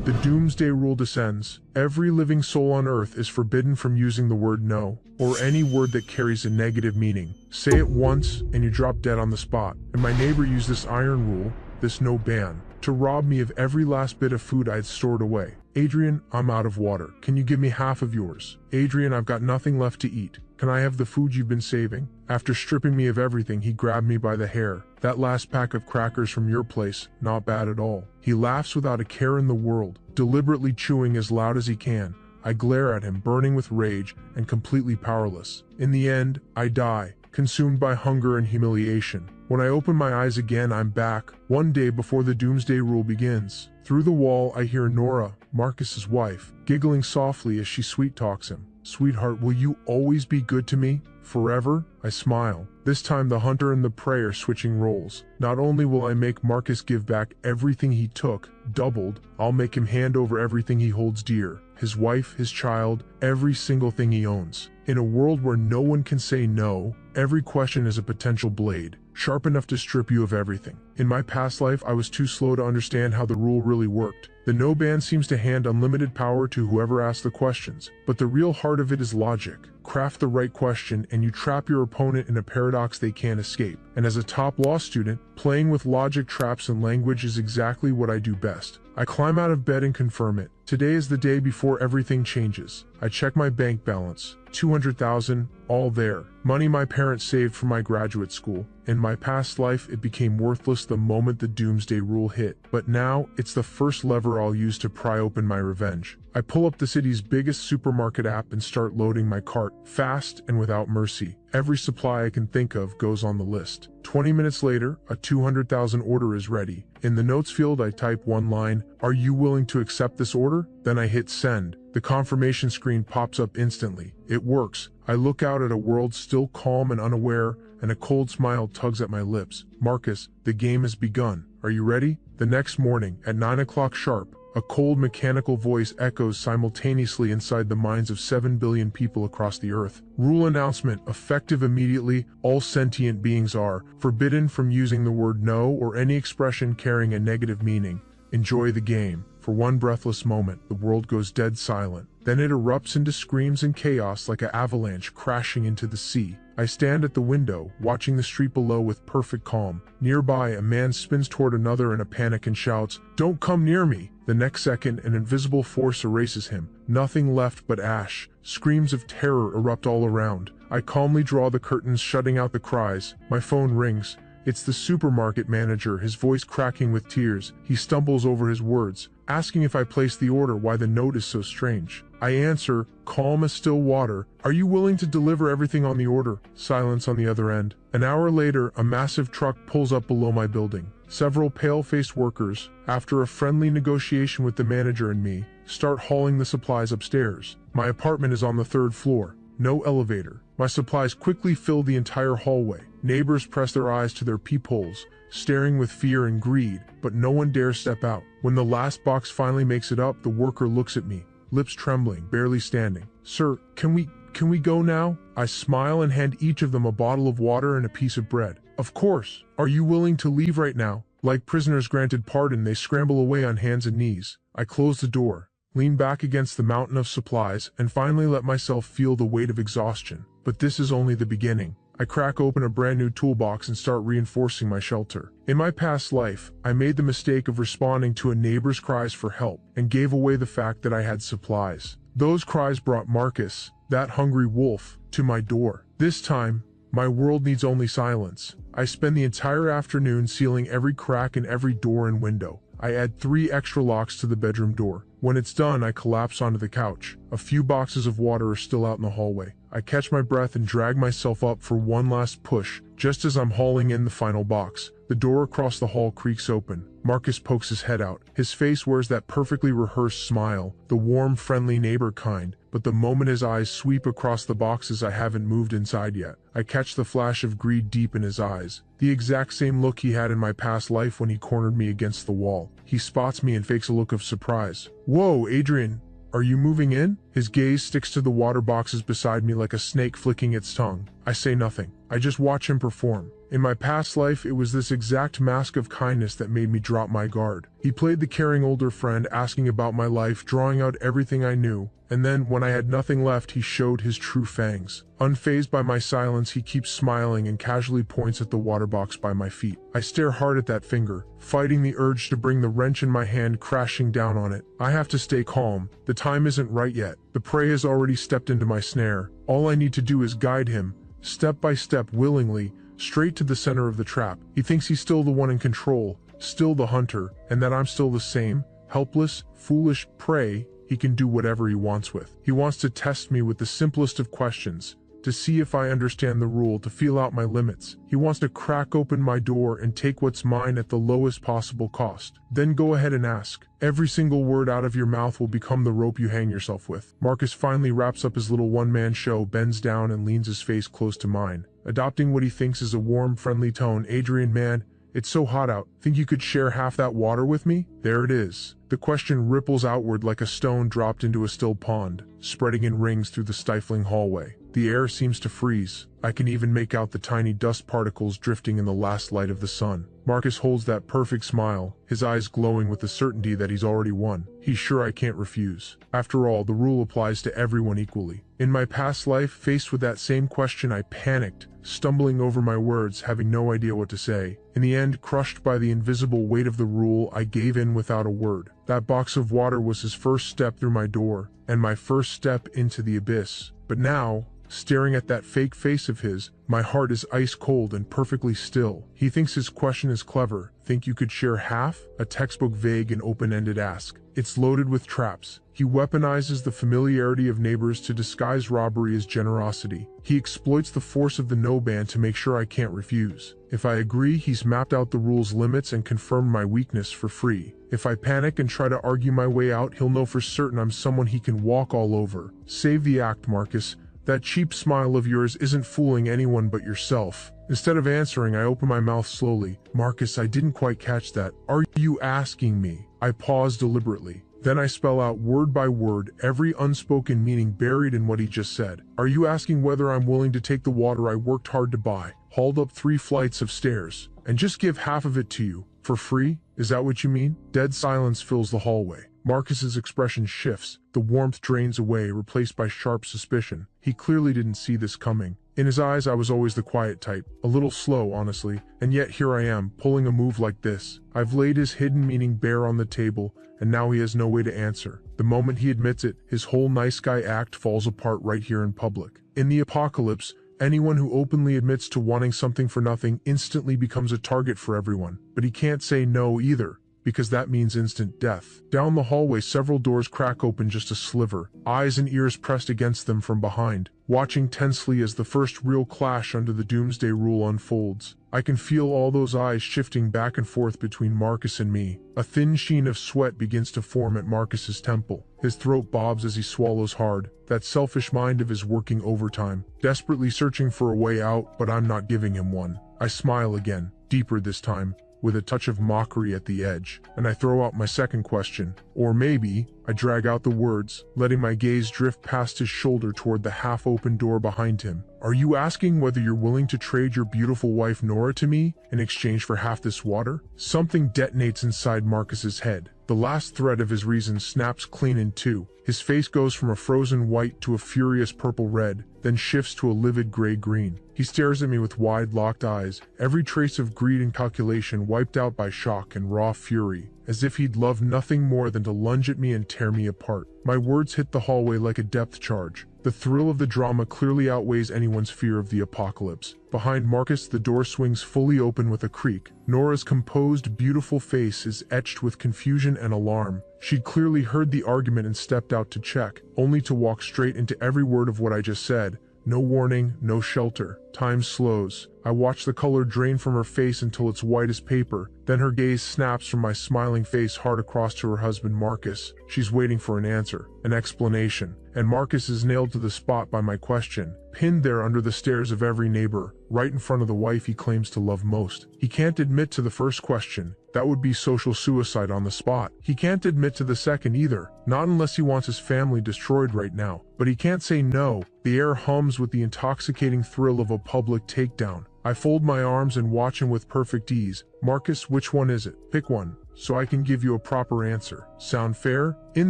The doomsday rule descends. Every living soul on earth is forbidden from using the word no, or any word that carries a negative meaning. Say it once, and you drop dead on the spot. And my neighbor used this iron rule, this no ban, to rob me of every last bit of food I'd stored away. Adrian, I'm out of water. Can you give me half of yours? Adrian, I've got nothing left to eat. Can I have the food you've been saving? After stripping me of everything, he grabbed me by the hair. That last pack of crackers from your place, not bad at all. He laughs without a care in the world, deliberately chewing as loud as he can. I glare at him, burning with rage and completely powerless. In the end, I die, consumed by hunger and humiliation. When I open my eyes again, I'm back, one day before the doomsday rule begins. Through the wall, I hear Nora, Marcus's wife, giggling softly as she sweet-talks him. Sweetheart, will you always be good to me? Forever? I smile. This time the hunter and the prey are switching roles. Not only will I make Marcus give back everything he took, doubled, I'll make him hand over everything he holds dear. His wife, his child, every single thing he owns. In a world where no one can say no, every question is a potential blade, sharp enough to strip you of everything. In my past life, I was too slow to understand how the rule really worked. The no ban seems to hand unlimited power to whoever asks the questions, but the real heart of it is logic. Craft the right question and you trap your opponent in a paradox they can't escape. And as a top law student, playing with logic traps and language is exactly what I do best. I climb out of bed and confirm it. Today is the day before everything changes. I check my bank balance. 200,000, all there. Money my parents saved for my graduate school. In my past life, it became worthless the moment the doomsday rule hit. But now, it's the first lever I'll use to pry open my revenge. I pull up the city's biggest supermarket app and start loading my cart, fast and without mercy. Every supply I can think of goes on the list. 20 minutes later, a 200,000 order is ready. In the notes field, I type one line, "Are you willing to accept this order?" Then I hit send. The confirmation screen pops up instantly. It works. I look out at a world still calm and unaware, and a cold smile tugs at my lips. Marcus, the game has begun. Are you ready? The next morning, at 9 o'clock sharp, a cold mechanical voice echoes simultaneously inside the minds of 7 billion people across the earth. Rule announcement, effective immediately. All sentient beings are forbidden from using the word no or any expression carrying a negative meaning. Enjoy the game. For one breathless moment, the world goes dead silent. Then it erupts into screams and chaos like an avalanche crashing into the sea. I stand at the window, watching the street below with perfect calm. Nearby, a man spins toward another in a panic and shouts, "Don't come near me!" The next second, an invisible force erases him. Nothing left but ash. Screams of terror erupt all around. I calmly draw the curtains, shutting out the cries. My phone rings. It's the supermarket manager, his voice cracking with tears. He stumbles over his words, asking if I placed the order, why the note is so strange. I answer, calm as still water, "Are you willing to deliver everything on the order?" Silence on the other end. An hour later, a massive truck pulls up below my building. Several pale-faced workers, after a friendly negotiation with the manager and me, start hauling the supplies upstairs. My apartment is on the 3rd floor. No elevator. My supplies quickly fill the entire hallway. Neighbors press their eyes to their peepholes, staring with fear and greed, but no one dares step out. When the last box finally makes it up, the worker looks at me, lips trembling, barely standing. "Sir, can we go now?" I smile and hand each of them a bottle of water and a piece of bread. "Of course. Are you willing to leave right now?" Like prisoners granted pardon, they scramble away on hands and knees. I close the door, lean back against the mountain of supplies, and finally let myself feel the weight of exhaustion. But this is only the beginning. I crack open a brand new toolbox and start reinforcing my shelter. In my past life, I made the mistake of responding to a neighbor's cries for help and gave away the fact that I had supplies. Those cries brought Marcus, that hungry wolf, to my door. This time, my world needs only silence. I spend the entire afternoon sealing every crack in every door and window. I add 3 extra locks to the bedroom door. When it's done, I collapse onto the couch. A few boxes of water are still out in the hallway. I catch my breath and drag myself up for one last push. Just as I'm hauling in the final box, the door across the hall creaks open. Marcus pokes his head out. His face wears that perfectly rehearsed smile, the warm, friendly neighbor kind, but the moment his eyes sweep across the boxes, I haven't moved inside yet. I catch the flash of greed deep in his eyes, the exact same look he had in my past life when he cornered me against the wall. He spots me and fakes a look of surprise. "Whoa, Adrian, are you moving in?" His gaze sticks to the water boxes beside me like a snake flicking its tongue. I say nothing. I just watch him perform. In my past life, it was this exact mask of kindness that made me drop my guard. He played the caring older friend, asking about my life, drawing out everything I knew, and then, when I had nothing left, he showed his true fangs. Unfazed by my silence, he keeps smiling and casually points at the water box by my feet. I stare hard at that finger, fighting the urge to bring the wrench in my hand crashing down on it. I have to stay calm. The time isn't right yet. The prey has already stepped into my snare. All I need to do is guide him, step by step, willingly, straight to the center of the trap. He thinks he's still the one in control, still the hunter, and that I'm still the same, helpless, foolish prey he can do whatever he wants with. He wants to test me with the simplest of questions, to see if I understand the rule, to feel out my limits. He wants to crack open my door and take what's mine at the lowest possible cost. Then go ahead and ask. Every single word out of your mouth will become the rope you hang yourself with. Marcus finally wraps up his little one-man show, bends down and leans his face close to mine, adopting what he thinks is a warm, friendly tone. Adrian, man, it's so hot out. Think you could share half that water with me? There it is. The question ripples outward like a stone dropped into a still pond, spreading in rings through the stifling hallway. The air seems to freeze. I can even make out the tiny dust particles drifting in the last light of the sun. Marcus holds that perfect smile, his eyes glowing with the certainty that he's already won. He's sure I can't refuse. After all, the rule applies to everyone equally. In my past life, faced with that same question, I panicked, stumbling over my words, having no idea what to say. In the end, crushed by the invisible weight of the rule, I gave in without a word. That box of water was his first step through my door, and my first step into the abyss. But now, staring at that fake face of his, my heart is ice cold and perfectly still. He thinks his question is clever. Think you could share half? A textbook vague and open-ended ask. It's loaded with traps. He weaponizes the familiarity of neighbors to disguise robbery as generosity. He exploits the force of the no ban to make sure I can't refuse. If I agree, he's mapped out the rule's limits and confirmed my weakness for free. If I panic and try to argue my way out, he'll know for certain I'm someone he can walk all over. Save the act, Marcus. That cheap smile of yours isn't fooling anyone but yourself. Instead of answering, I open my mouth slowly. Marcus, I didn't quite catch that. Are you asking me? I pause deliberately. Then I spell out word by word every unspoken meaning buried in what he just said. Are you asking whether I'm willing to take the water I worked hard to buy, hauled up 3 flights of stairs, and just give half of it to you, for free? Is that what you mean? Dead silence fills the hallway. Marcus's expression shifts. The warmth drains away, replaced by sharp suspicion. He clearly didn't see this coming. In his eyes, I was always the quiet type, a little slow, honestly, and yet here I am, pulling a move like this. I've laid his hidden meaning bare on the table, and now he has no way to answer. The moment he admits it, his whole nice guy act falls apart right here in public. In the apocalypse, anyone who openly admits to wanting something for nothing instantly becomes a target for everyone. But he can't say no either, because that means instant death. Down the hallway, several doors crack open just a sliver, eyes and ears pressed against them from behind, watching tensely as the first real clash under the Doomsday Rule unfolds. I can feel all those eyes shifting back and forth between Marcus and me. A thin sheen of sweat begins to form at Marcus's temple. His throat bobs as he swallows hard, that selfish mind of his working overtime, desperately searching for a way out, but I'm not giving him one. I smile again, deeper this time, with a touch of mockery at the edge, and I throw out my second question. Or maybe, I drag out the words, letting my gaze drift past his shoulder toward the half-open door behind him. Are you asking whether you're willing to trade your beautiful wife Nora to me in exchange for half this water? Something detonates inside Marcus's head. The last thread of his reason snaps clean in two. His face goes from a frozen white to a furious purple red, then shifts to a livid gray-green. He stares at me with wide locked eyes, every trace of greed and calculation wiped out by shock and raw fury, as if he'd love nothing more than to lunge at me and tear me apart. My words hit the hallway like a depth charge. The thrill of the drama clearly outweighs anyone's fear of the apocalypse. Behind Marcus, the door swings fully open with a creak. Nora's composed, beautiful face is etched with confusion and alarm. She'd clearly heard the argument and stepped out to check, only to walk straight into every word of what I just said. No warning, no shelter. Time slows. I watch the color drain from her face until it's white as paper. Then her gaze snaps from my smiling face hard across to her husband Marcus. She's waiting for an answer, an explanation. And Marcus is nailed to the spot by my question, pinned there under the stares of every neighbor, right in front of the wife he claims to love most. He can't admit to the first question. That would be social suicide on the spot. He can't admit to the second either, not unless he wants his family destroyed right now. But he can't say no. The air hums with the intoxicating thrill of a public takedown. I fold my arms and watch him with perfect ease. Marcus, which one is it? Pick one, so I can give you a proper answer. Sound fair? In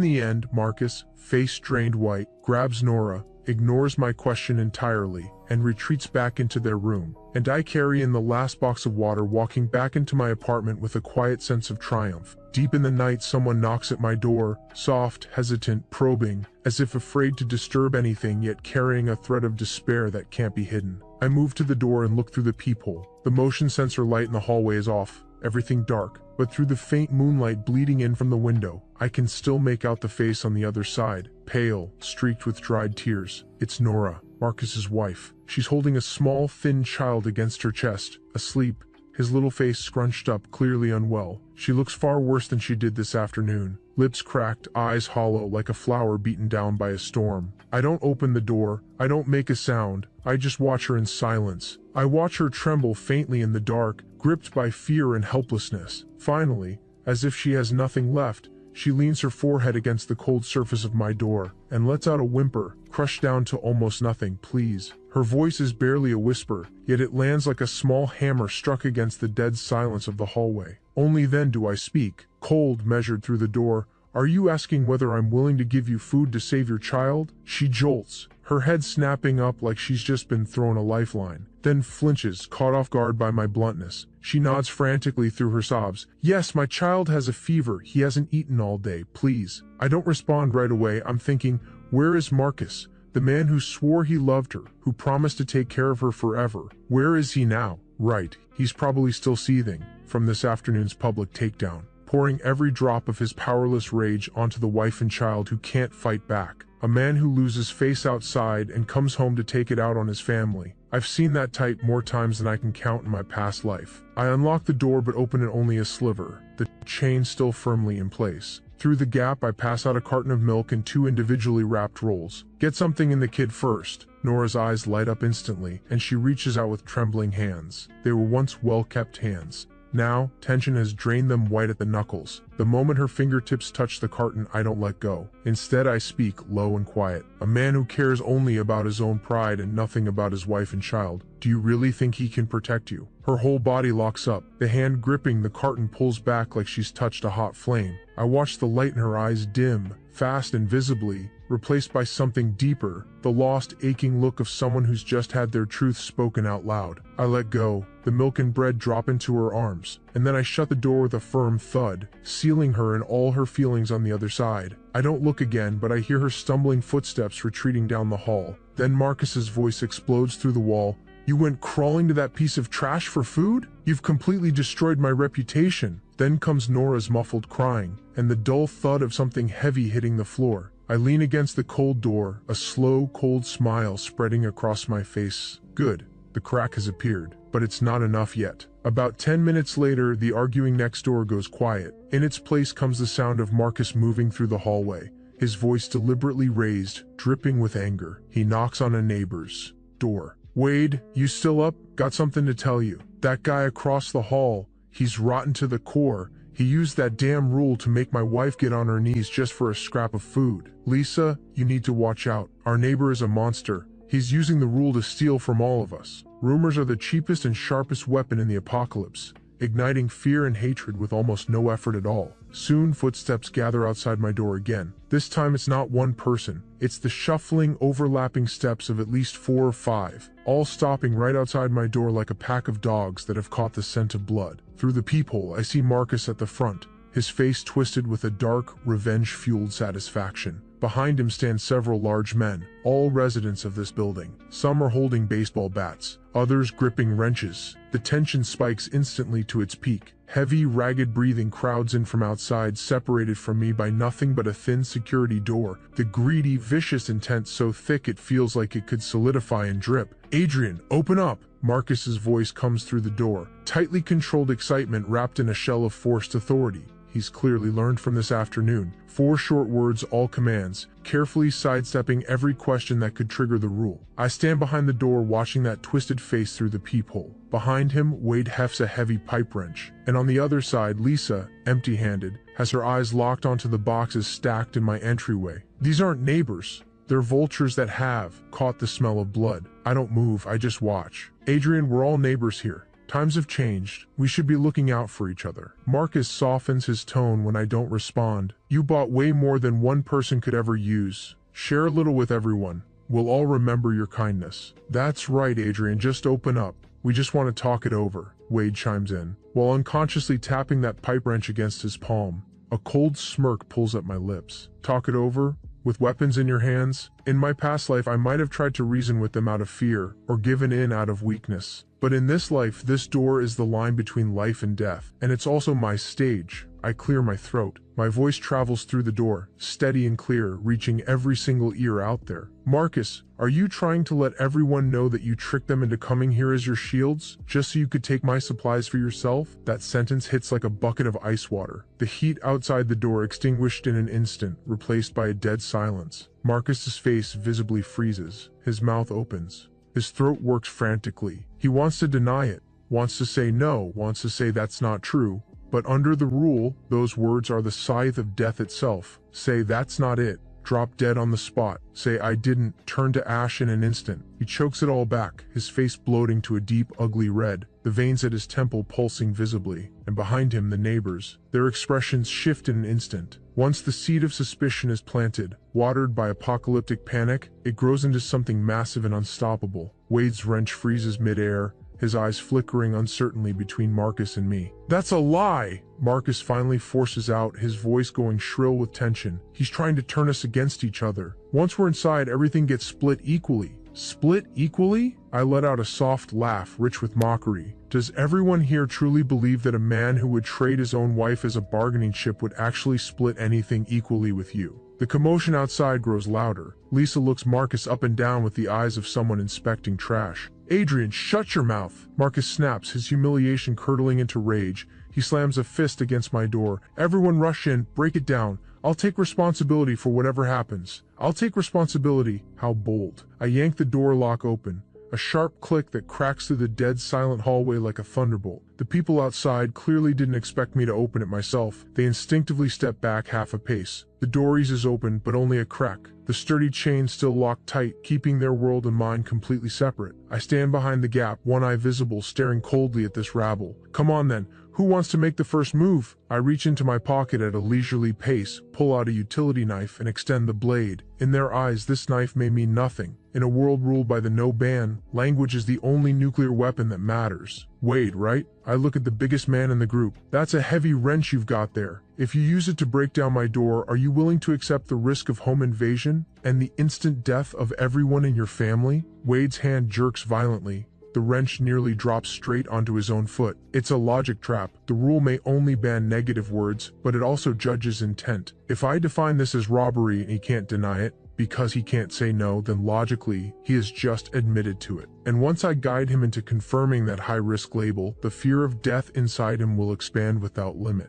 the end, Marcus, face drained white, grabs Nora, ignores my question entirely, and retreats back into their room. And I carry in the last box of water, walking back into my apartment with a quiet sense of triumph. Deep in the night, someone knocks at my door, soft, hesitant, probing, as if afraid to disturb anything, yet carrying a thread of despair that can't be hidden. I move to the door and look through the peephole. The motion sensor light in the hallway is off, everything dark, but through the faint moonlight bleeding in from the window, I can still make out the face on the other side, pale, streaked with dried tears. It's Nora, Marcus's wife. She's holding a small, thin child against her chest, asleep, his little face scrunched up, clearly unwell. She looks far worse than she did this afternoon. Lips cracked, eyes hollow, like a flower beaten down by a storm. I don't open the door, I don't make a sound, I just watch her in silence. I watch her tremble faintly in the dark, gripped by fear and helplessness. Finally, as if she has nothing left, she leans her forehead against the cold surface of my door, and lets out a whimper, crushed down to almost nothing. Please. Her voice is barely a whisper, yet it lands like a small hammer struck against the dead silence of the hallway. Only then do I speak, cold, measured through the door. Are you asking whether I'm willing to give you food to save your child? She jolts, her head snapping up like she's just been thrown a lifeline, then flinches, caught off guard by my bluntness. She nods frantically through her sobs. Yes, my child has a fever. He hasn't eaten all day. Please. I don't respond right away. I'm thinking, where is Marcus? The man who swore he loved her, who promised to take care of her forever. Where is he now? Right, he's probably still seething from this afternoon's public takedown, pouring every drop of his powerless rage onto the wife and child who can't fight back. A man who loses face outside and comes home to take it out on his family. I've seen that type more times than I can count in my past life. I unlock the door but open it only a sliver, the chain still firmly in place. Through the gap, I pass out a carton of milk and 2 individually wrapped rolls. Get something in the kid first. Nora's eyes light up instantly, and she reaches out with trembling hands. They were once well-kept hands. Now, tension has drained them white at the knuckles. The moment her fingertips touch the carton, I don't let go. Instead, I speak, low and quiet. A man who cares only about his own pride and nothing about his wife and child. Do you really think he can protect you? Her whole body locks up. The hand gripping the carton pulls back like she's touched a hot flame. I watch the light in her eyes dim, fast and visibly, replaced by something deeper, the lost, aching look of someone who's just had their truth spoken out loud. I let go. The milk and bread drop into her arms, and then I shut the door with a firm thud, sealing her and all her feelings on the other side. I don't look again, but I hear her stumbling footsteps retreating down the hall. Then Marcus's voice explodes through the wall. You went crawling to that piece of trash for food? You've completely destroyed my reputation. Then comes Nora's muffled crying, and the dull thud of something heavy hitting the floor. I lean against the cold door, a slow, cold smile spreading across my face. Good. The crack has appeared, but it's not enough yet. About 10 minutes later, the arguing next door goes quiet. In its place comes the sound of Marcus moving through the hallway, his voice deliberately raised, dripping with anger. He knocks on a neighbor's door. Wade, you still up? Got something to tell you. That guy across the hall, he's rotten to the core. He used that damn rule to make my wife get on her knees just for a scrap of food. Lisa, you need to watch out. Our neighbor is a monster. He's using the rule to steal from all of us. Rumors are the cheapest and sharpest weapon in the apocalypse, igniting fear and hatred with almost no effort at all. Soon footsteps gather outside my door again. This time it's not one person. It's the shuffling, overlapping steps of at least 4 or 5, all stopping right outside my door like a pack of dogs that have caught the scent of blood. Through the peephole, I see Marcus at the front, his face twisted with a dark, revenge-fueled satisfaction. Behind him stand several large men, all residents of this building. Some are holding baseball bats, others gripping wrenches. The tension spikes instantly to its peak. Heavy, ragged breathing crowds in from outside, separated from me by nothing but a thin security door. The greedy, vicious intent so thick it feels like it could solidify and drip. Adrian, open up! Marcus's voice comes through the door, tightly controlled excitement wrapped in a shell of forced authority. He's clearly learned from this afternoon. 4 short words, all commands, carefully sidestepping every question that could trigger the rule. I stand behind the door watching that twisted face through the peephole. Behind him, Wade hefts a heavy pipe wrench. And on the other side, Lisa, empty-handed, has her eyes locked onto the boxes stacked in my entryway. These aren't neighbors. They're vultures that have caught the smell of blood. I don't move, I just watch. Adrian, we're all neighbors here. Times have changed. We should be looking out for each other. Marcus softens his tone when I don't respond. You bought way more than one person could ever use. Share a little with everyone. We'll all remember your kindness. That's right, Adrian, just open up. We just want to talk it over, Wade chimes in, while unconsciously tapping that pipe wrench against his palm. A cold smirk pulls at my lips. Talk it over? With weapons in your hands? In my past life, I might have tried to reason with them out of fear, or given in out of weakness. But in this life, this door is the line between life and death, and it's also my stage. I clear my throat. My voice travels through the door, steady and clear, reaching every single ear out there. Marcus, are you trying to let everyone know that you tricked them into coming here as your shields, just so you could take my supplies for yourself? That sentence hits like a bucket of ice water. The heat outside the door extinguished in an instant, replaced by a dead silence. Marcus's face visibly freezes. His mouth opens. His throat works frantically. He wants to deny it, wants to say no, wants to say that's not true. But under the rule, those words are the scythe of death itself. Say that's not it. Drop dead on the spot. Say I didn't. Turn to ash in an instant. He chokes it all back, his face bloating to a deep, ugly red, the veins at his temple pulsing visibly, and behind him the neighbors. Their expressions shift in an instant. Once the seed of suspicion is planted, watered by apocalyptic panic, it grows into something massive and unstoppable. Wade's wrench freezes midair, his eyes flickering uncertainly between Marcus and me. That's a lie! Marcus finally forces out, his voice going shrill with tension. He's trying to turn us against each other. Once we're inside, everything gets split equally. Split equally? I let out a soft laugh, rich with mockery. Does everyone here truly believe that a man who would trade his own wife as a bargaining chip would actually split anything equally with you? The commotion outside grows louder. Lisa looks Marcus up and down with the eyes of someone inspecting trash. Adrian, shut your mouth! Marcus snaps, his humiliation curdling into rage. He slams a fist against my door. Everyone rush in, break it down. I'll take responsibility for whatever happens. I'll take responsibility. How bold. I yank the door lock open. A sharp click that cracks through the dead silent hallway like a thunderbolt. The people outside clearly didn't expect me to open it myself. They instinctively step back half a pace. The door eases open, but only a crack. The sturdy chains still locked tight, keeping their world and mine completely separate. I stand behind the gap, one eye visible, staring coldly at this rabble. Come on then. Who wants to make the first move? I reach into my pocket at a leisurely pace, pull out a utility knife, and extend the blade. In their eyes, this knife may mean nothing. In a world ruled by the no ban, language is the only nuclear weapon that matters. Wade, right? I look at the biggest man in the group. That's a heavy wrench you've got there. If you use it to break down my door, are you willing to accept the risk of home invasion and the instant death of everyone in your family? Wade's hand jerks violently. The wrench nearly drops straight onto his own foot. It's a logic trap. The rule may only ban negative words, but it also judges intent. If I define this as robbery and he can't deny it, because he can't say no, then logically, he has just admitted to it. And once I guide him into confirming that high-risk label, the fear of death inside him will expand without limit.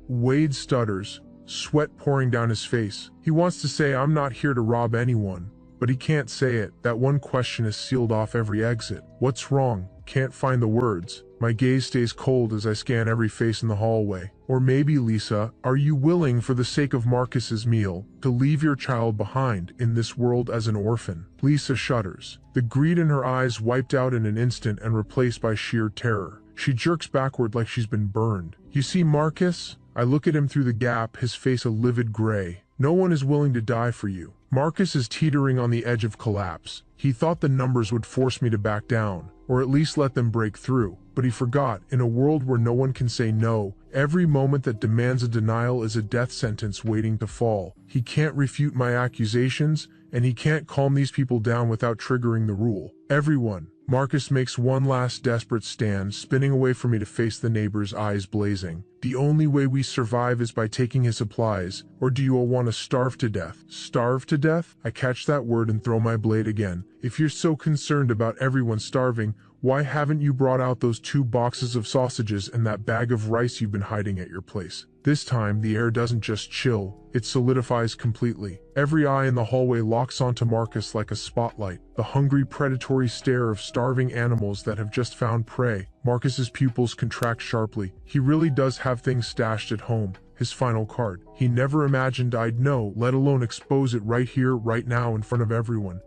Wade stutters, sweat pouring down his face. He wants to say, I'm not here to rob anyone. But he can't say it. That one question has sealed off every exit. What's wrong? Can't find the words. My gaze stays cold as I scan every face in the hallway. Or maybe, Lisa, are you willing, for the sake of Marcus's meal, to leave your child behind in this world as an orphan? Lisa shudders. The greed in her eyes wiped out in an instant and replaced by sheer terror. She jerks backward like she's been burned. You see, Marcus? I look at him through the gap, his face a livid gray. No one is willing to die for you. Marcus is teetering on the edge of collapse. He thought the numbers would force me to back down, or at least let them break through. But he forgot, in a world where no one can say no, every moment that demands a denial is a death sentence waiting to fall. He can't refute my accusations, and he can't calm these people down without triggering the rule. Everyone. Marcus makes one last desperate stand, spinning away from me to face the neighbors, eyes blazing. The only way we survive is by taking his supplies, or do you all want to starve to death? Starve to death? I catch that word and throw my blade again. If you're so concerned about everyone starving, why haven't you brought out those 2 boxes of sausages and that bag of rice you've been hiding at your place? This time, the air doesn't just chill, it solidifies completely. Every eye in the hallway locks onto Marcus like a spotlight, the hungry, predatory stare of starving animals that have just found prey. Marcus's pupils contract sharply. He really does have things stashed at home. his final card. He never imagined I'd know, let alone expose it right here, right now, in front of everyone.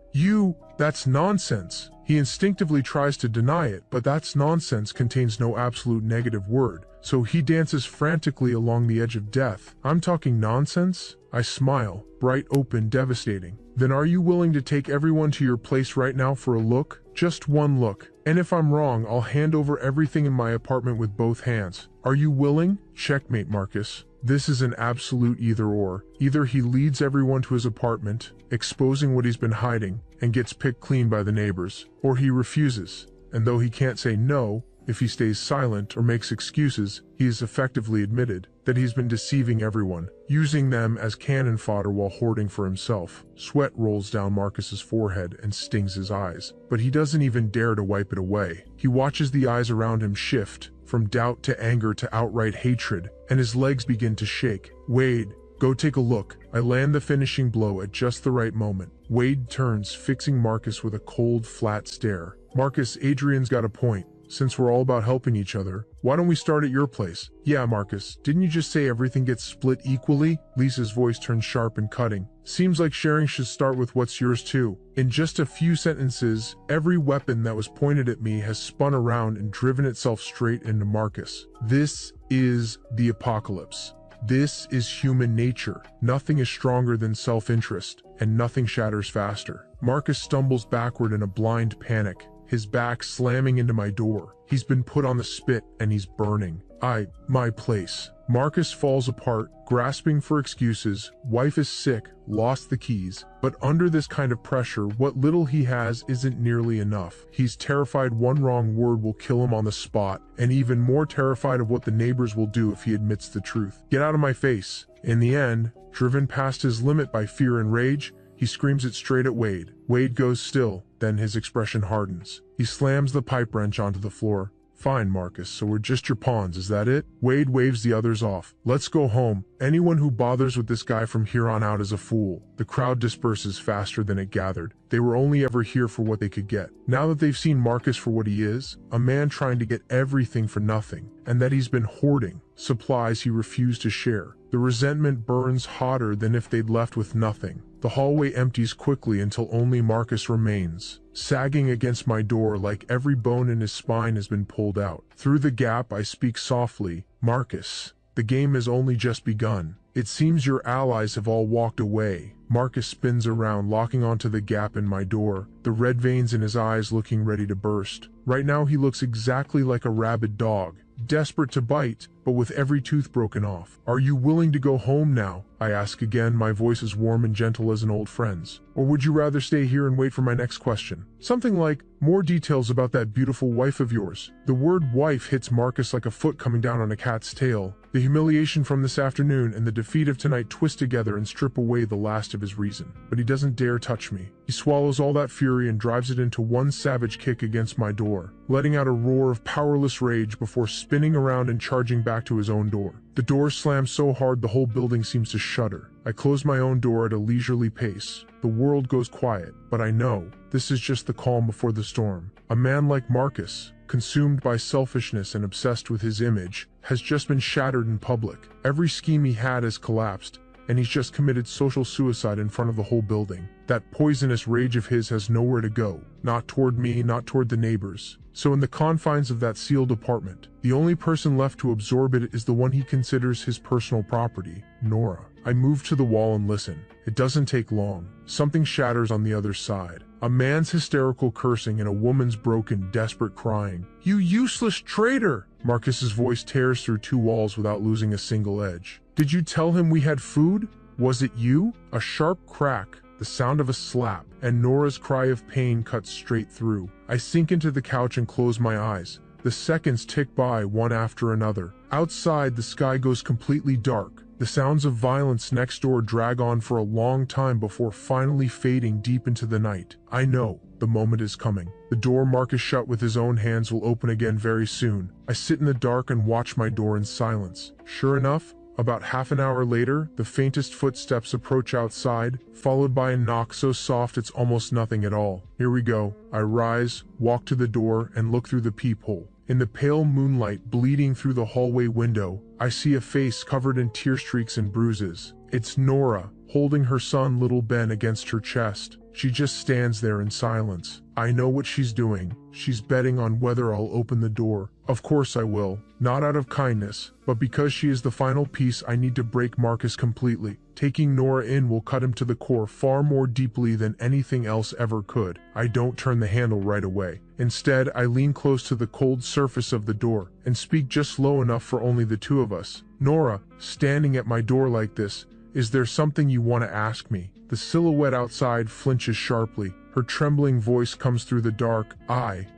That's nonsense. He instinctively tries to deny it, but that's nonsense contains no absolute negative word, so he dances frantically along the edge of death. I'm talking nonsense? I smile, bright, open, devastating. Then are you willing to take everyone to your place right now for a look? Just one look. And if I'm wrong, I'll hand over everything in my apartment with both hands. Are you willing? Checkmate, Marcus. This is an absolute either-or. Either he leads everyone to his apartment, exposing what he's been hiding, and gets picked clean by the neighbors, or he refuses, and though he can't say no, if he stays silent or makes excuses, he has effectively admitted that he's been deceiving everyone, using them as cannon fodder while hoarding for himself. Sweat rolls down Marcus's forehead and stings his eyes, but he doesn't even dare to wipe it away. He watches the eyes around him shift, from doubt to anger to outright hatred, and his legs begin to shake. Wade, go take a look. I land the finishing blow at just the right moment. Wade turns, fixing Marcus with a cold, flat stare. Marcus, Adrian's got a point. Since we're all about helping each other, why don't we start at your place? Yeah, Marcus, didn't you just say everything gets split equally? Lisa's voice turns sharp and cutting. Seems like sharing should start with what's yours too. In just a few sentences, every weapon that was pointed at me has spun around and driven itself straight into Marcus. This is the apocalypse. This is human nature. Nothing is stronger than self-interest, and nothing shatters faster. Marcus stumbles backward in a blind panic, his back slamming into my door. He's been put on the spit and he's burning. My place. Marcus falls apart, grasping for excuses. Wife is sick, lost the keys. But under this kind of pressure, what little he has isn't nearly enough. He's terrified one wrong word will kill him on the spot, and even more terrified of what the neighbors will do if he admits the truth. Get out of my face. In the end, driven past his limit by fear and rage, he screams it straight at Wade. Wade goes still, then his expression hardens. He slams the pipe wrench onto the floor. Fine, Marcus, so we're just your pawns, is that it? Wade waves the others off. Let's go home. Anyone who bothers with this guy from here on out is a fool. The crowd disperses faster than it gathered. They were only ever here for what they could get. Now that they've seen Marcus for what he is, a man trying to get everything for nothing, and that he's been hoarding supplies he refused to share, the resentment burns hotter than if they'd left with nothing. The hallway empties quickly until only Marcus remains, sagging against my door like every bone in his spine has been pulled out. Through the gap I speak softly. Marcus, the game has only just begun. It seems your allies have all walked away. Marcus spins around, locking onto the gap in my door, the red veins in his eyes looking ready to burst. Right now he looks exactly like a rabid dog, desperate to bite, but with every tooth broken off. Are you willing to go home now? I ask again, my voice as warm and gentle as an old friend's. Or would you rather stay here and wait for my next question? Something like, more details about that beautiful wife of yours. The word wife hits Marcus like a foot coming down on a cat's tail. The humiliation from this afternoon and the defeat of tonight twist together and strip away the last of his reason. But he doesn't dare touch me. He swallows all that fury and drives it into one savage kick against my door, letting out a roar of powerless rage before spinning around and charging back to his own door. The door slams so hard the whole building seems to shudder. I close my own door at a leisurely pace. The world goes quiet, but I know this is just the calm before the storm. A man like Marcus, consumed by selfishness and obsessed with his image, has just been shattered in public. Every scheme he had has collapsed, and he's just committed social suicide in front of the whole building. That poisonous rage of his has nowhere to go. Not toward me, not toward the neighbors. So in the confines of that sealed apartment, the only person left to absorb it is the one he considers his personal property, Nora. I move to the wall and listen. It doesn't take long. Something shatters on the other side. A man's hysterical cursing and a woman's broken, desperate crying. You useless traitor! Marcus's voice tears through two walls without losing a single edge. Did you tell him we had food? Was it you? A sharp crack, the sound of a slap, and Nora's cry of pain cuts straight through. I sink into the couch and close my eyes. The seconds tick by one after another. Outside, the sky goes completely dark. The sounds of violence next door drag on for a long time before finally fading deep into the night. I know the moment is coming. The door Marcus shut with his own hands will open again very soon. I sit in the dark and watch my door in silence. Sure enough, about half an hour later, the faintest footsteps approach outside, followed by a knock so soft it's almost nothing at all. Here we go. I rise, walk to the door, and look through the peephole. In the pale moonlight bleeding through the hallway window, I see a face covered in tear streaks and bruises. It's Nora, holding her son little Ben against her chest. She just stands there in silence. I know what she's doing. She's betting on whether I'll open the door. Of course I will. Not out of kindness, but because she is the final piece I need to break Marcus completely. Taking Nora in will cut him to the core far more deeply than anything else ever could. I don't turn the handle right away. Instead, I lean close to the cold surface of the door and speak just low enough for only the two of us. Nora, standing at my door like this, is there something you want to ask me? The silhouette outside flinches sharply. Her trembling voice comes through the dark.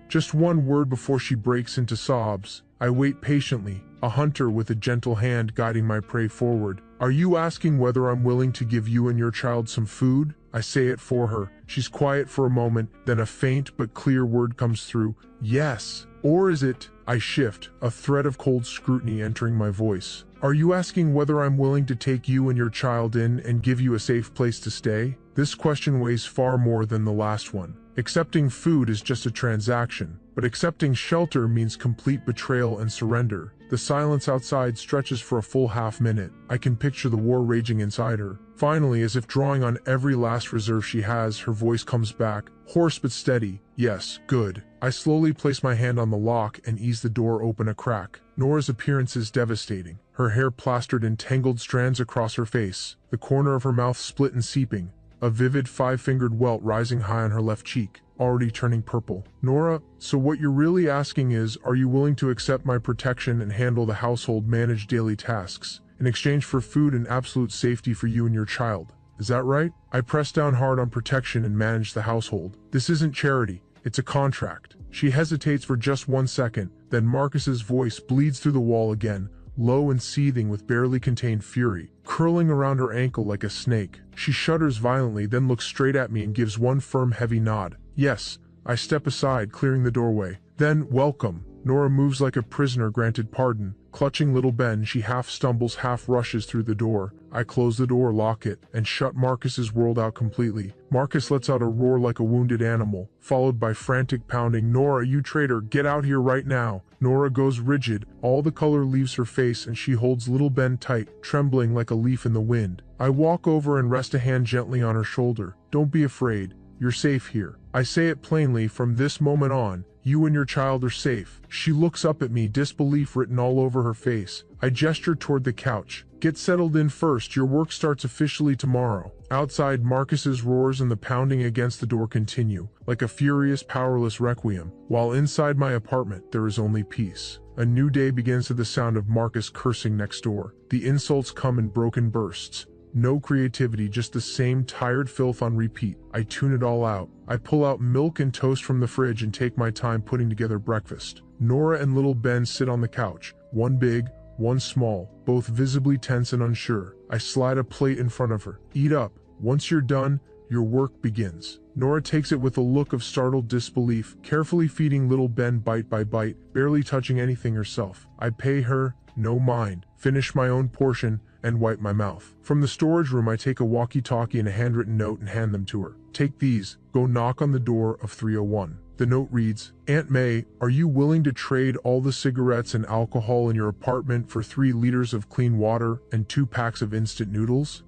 Just one word before she breaks into sobs. I wait patiently, a hunter with a gentle hand guiding my prey forward. Are you asking whether I'm willing to give you and your child some food? I say it for her. She's quiet for a moment, then a faint but clear word comes through. Yes. Or is it? I shift, a thread of cold scrutiny entering my voice. Are you asking whether I'm willing to take you and your child in and give you a safe place to stay? This question weighs far more than the last one. Accepting food is just a transaction, but accepting shelter means complete betrayal and surrender. The silence outside stretches for a full half-minute. I can picture the war raging inside her. Finally, as if drawing on every last reserve she has, her voice comes back, hoarse but steady. Yes, good. I slowly place my hand on the lock and ease the door open a crack. Nora's appearance is devastating. Her hair plastered in tangled strands across her face, the corner of her mouth split and seeping, a vivid five-fingered welt rising high on her left cheek, already turning purple. Nora, so what you're really asking is, are you willing to accept my protection and handle the household, manage daily tasks, in exchange for food and absolute safety for you and your child? Is that right? I press down hard on protection and manage the household. This isn't charity, it's a contract. She hesitates for just 1 second, then Marcus's voice bleeds through the wall again, low and seething with barely contained fury, curling around her ankle like a snake. She shudders violently, then looks straight at me and gives one firm, heavy nod. Yes. I step aside, clearing the doorway. Then, welcome. Nora moves like a prisoner granted pardon. Clutching little Ben, she half stumbles, half rushes through the door. I close the door, lock it, and shut Marcus's world out completely. Marcus lets out a roar like a wounded animal, followed by frantic pounding. Nora, you traitor, get out here right now. Nora goes rigid, all the color leaves her face and she holds little Ben tight, trembling like a leaf in the wind. I walk over and rest a hand gently on her shoulder. Don't be afraid, you're safe here. I say it plainly, from this moment on, you and your child are safe. She looks up at me, disbelief written all over her face. I gesture toward the couch. Get settled in first, your work starts officially tomorrow. Outside, Marcus's roars and the pounding against the door continue, like a furious, powerless requiem, while inside my apartment there is only peace. A new day begins to the sound of Marcus cursing next door. The insults come in broken bursts. No creativity, just the same tired filth on repeat. I tune it all out. I pull out milk and toast from the fridge and take my time putting together breakfast. Nora and little Ben sit on the couch, one big, one small, both visibly tense and unsure. I slide a plate in front of her. Eat up. Once you're done, your work begins. Nora takes it with a look of startled disbelief, carefully feeding little Ben bite by bite, barely touching anything herself. I pay her no mind, finish my own portion, and wipe my mouth. From the storage room, I take a walkie-talkie and a handwritten note and hand them to her. Take these, go knock on the door of 301. The note reads, Aunt May, are you willing to trade all the cigarettes and alcohol in your apartment for 3 liters of clean water and 2 packs of instant noodles?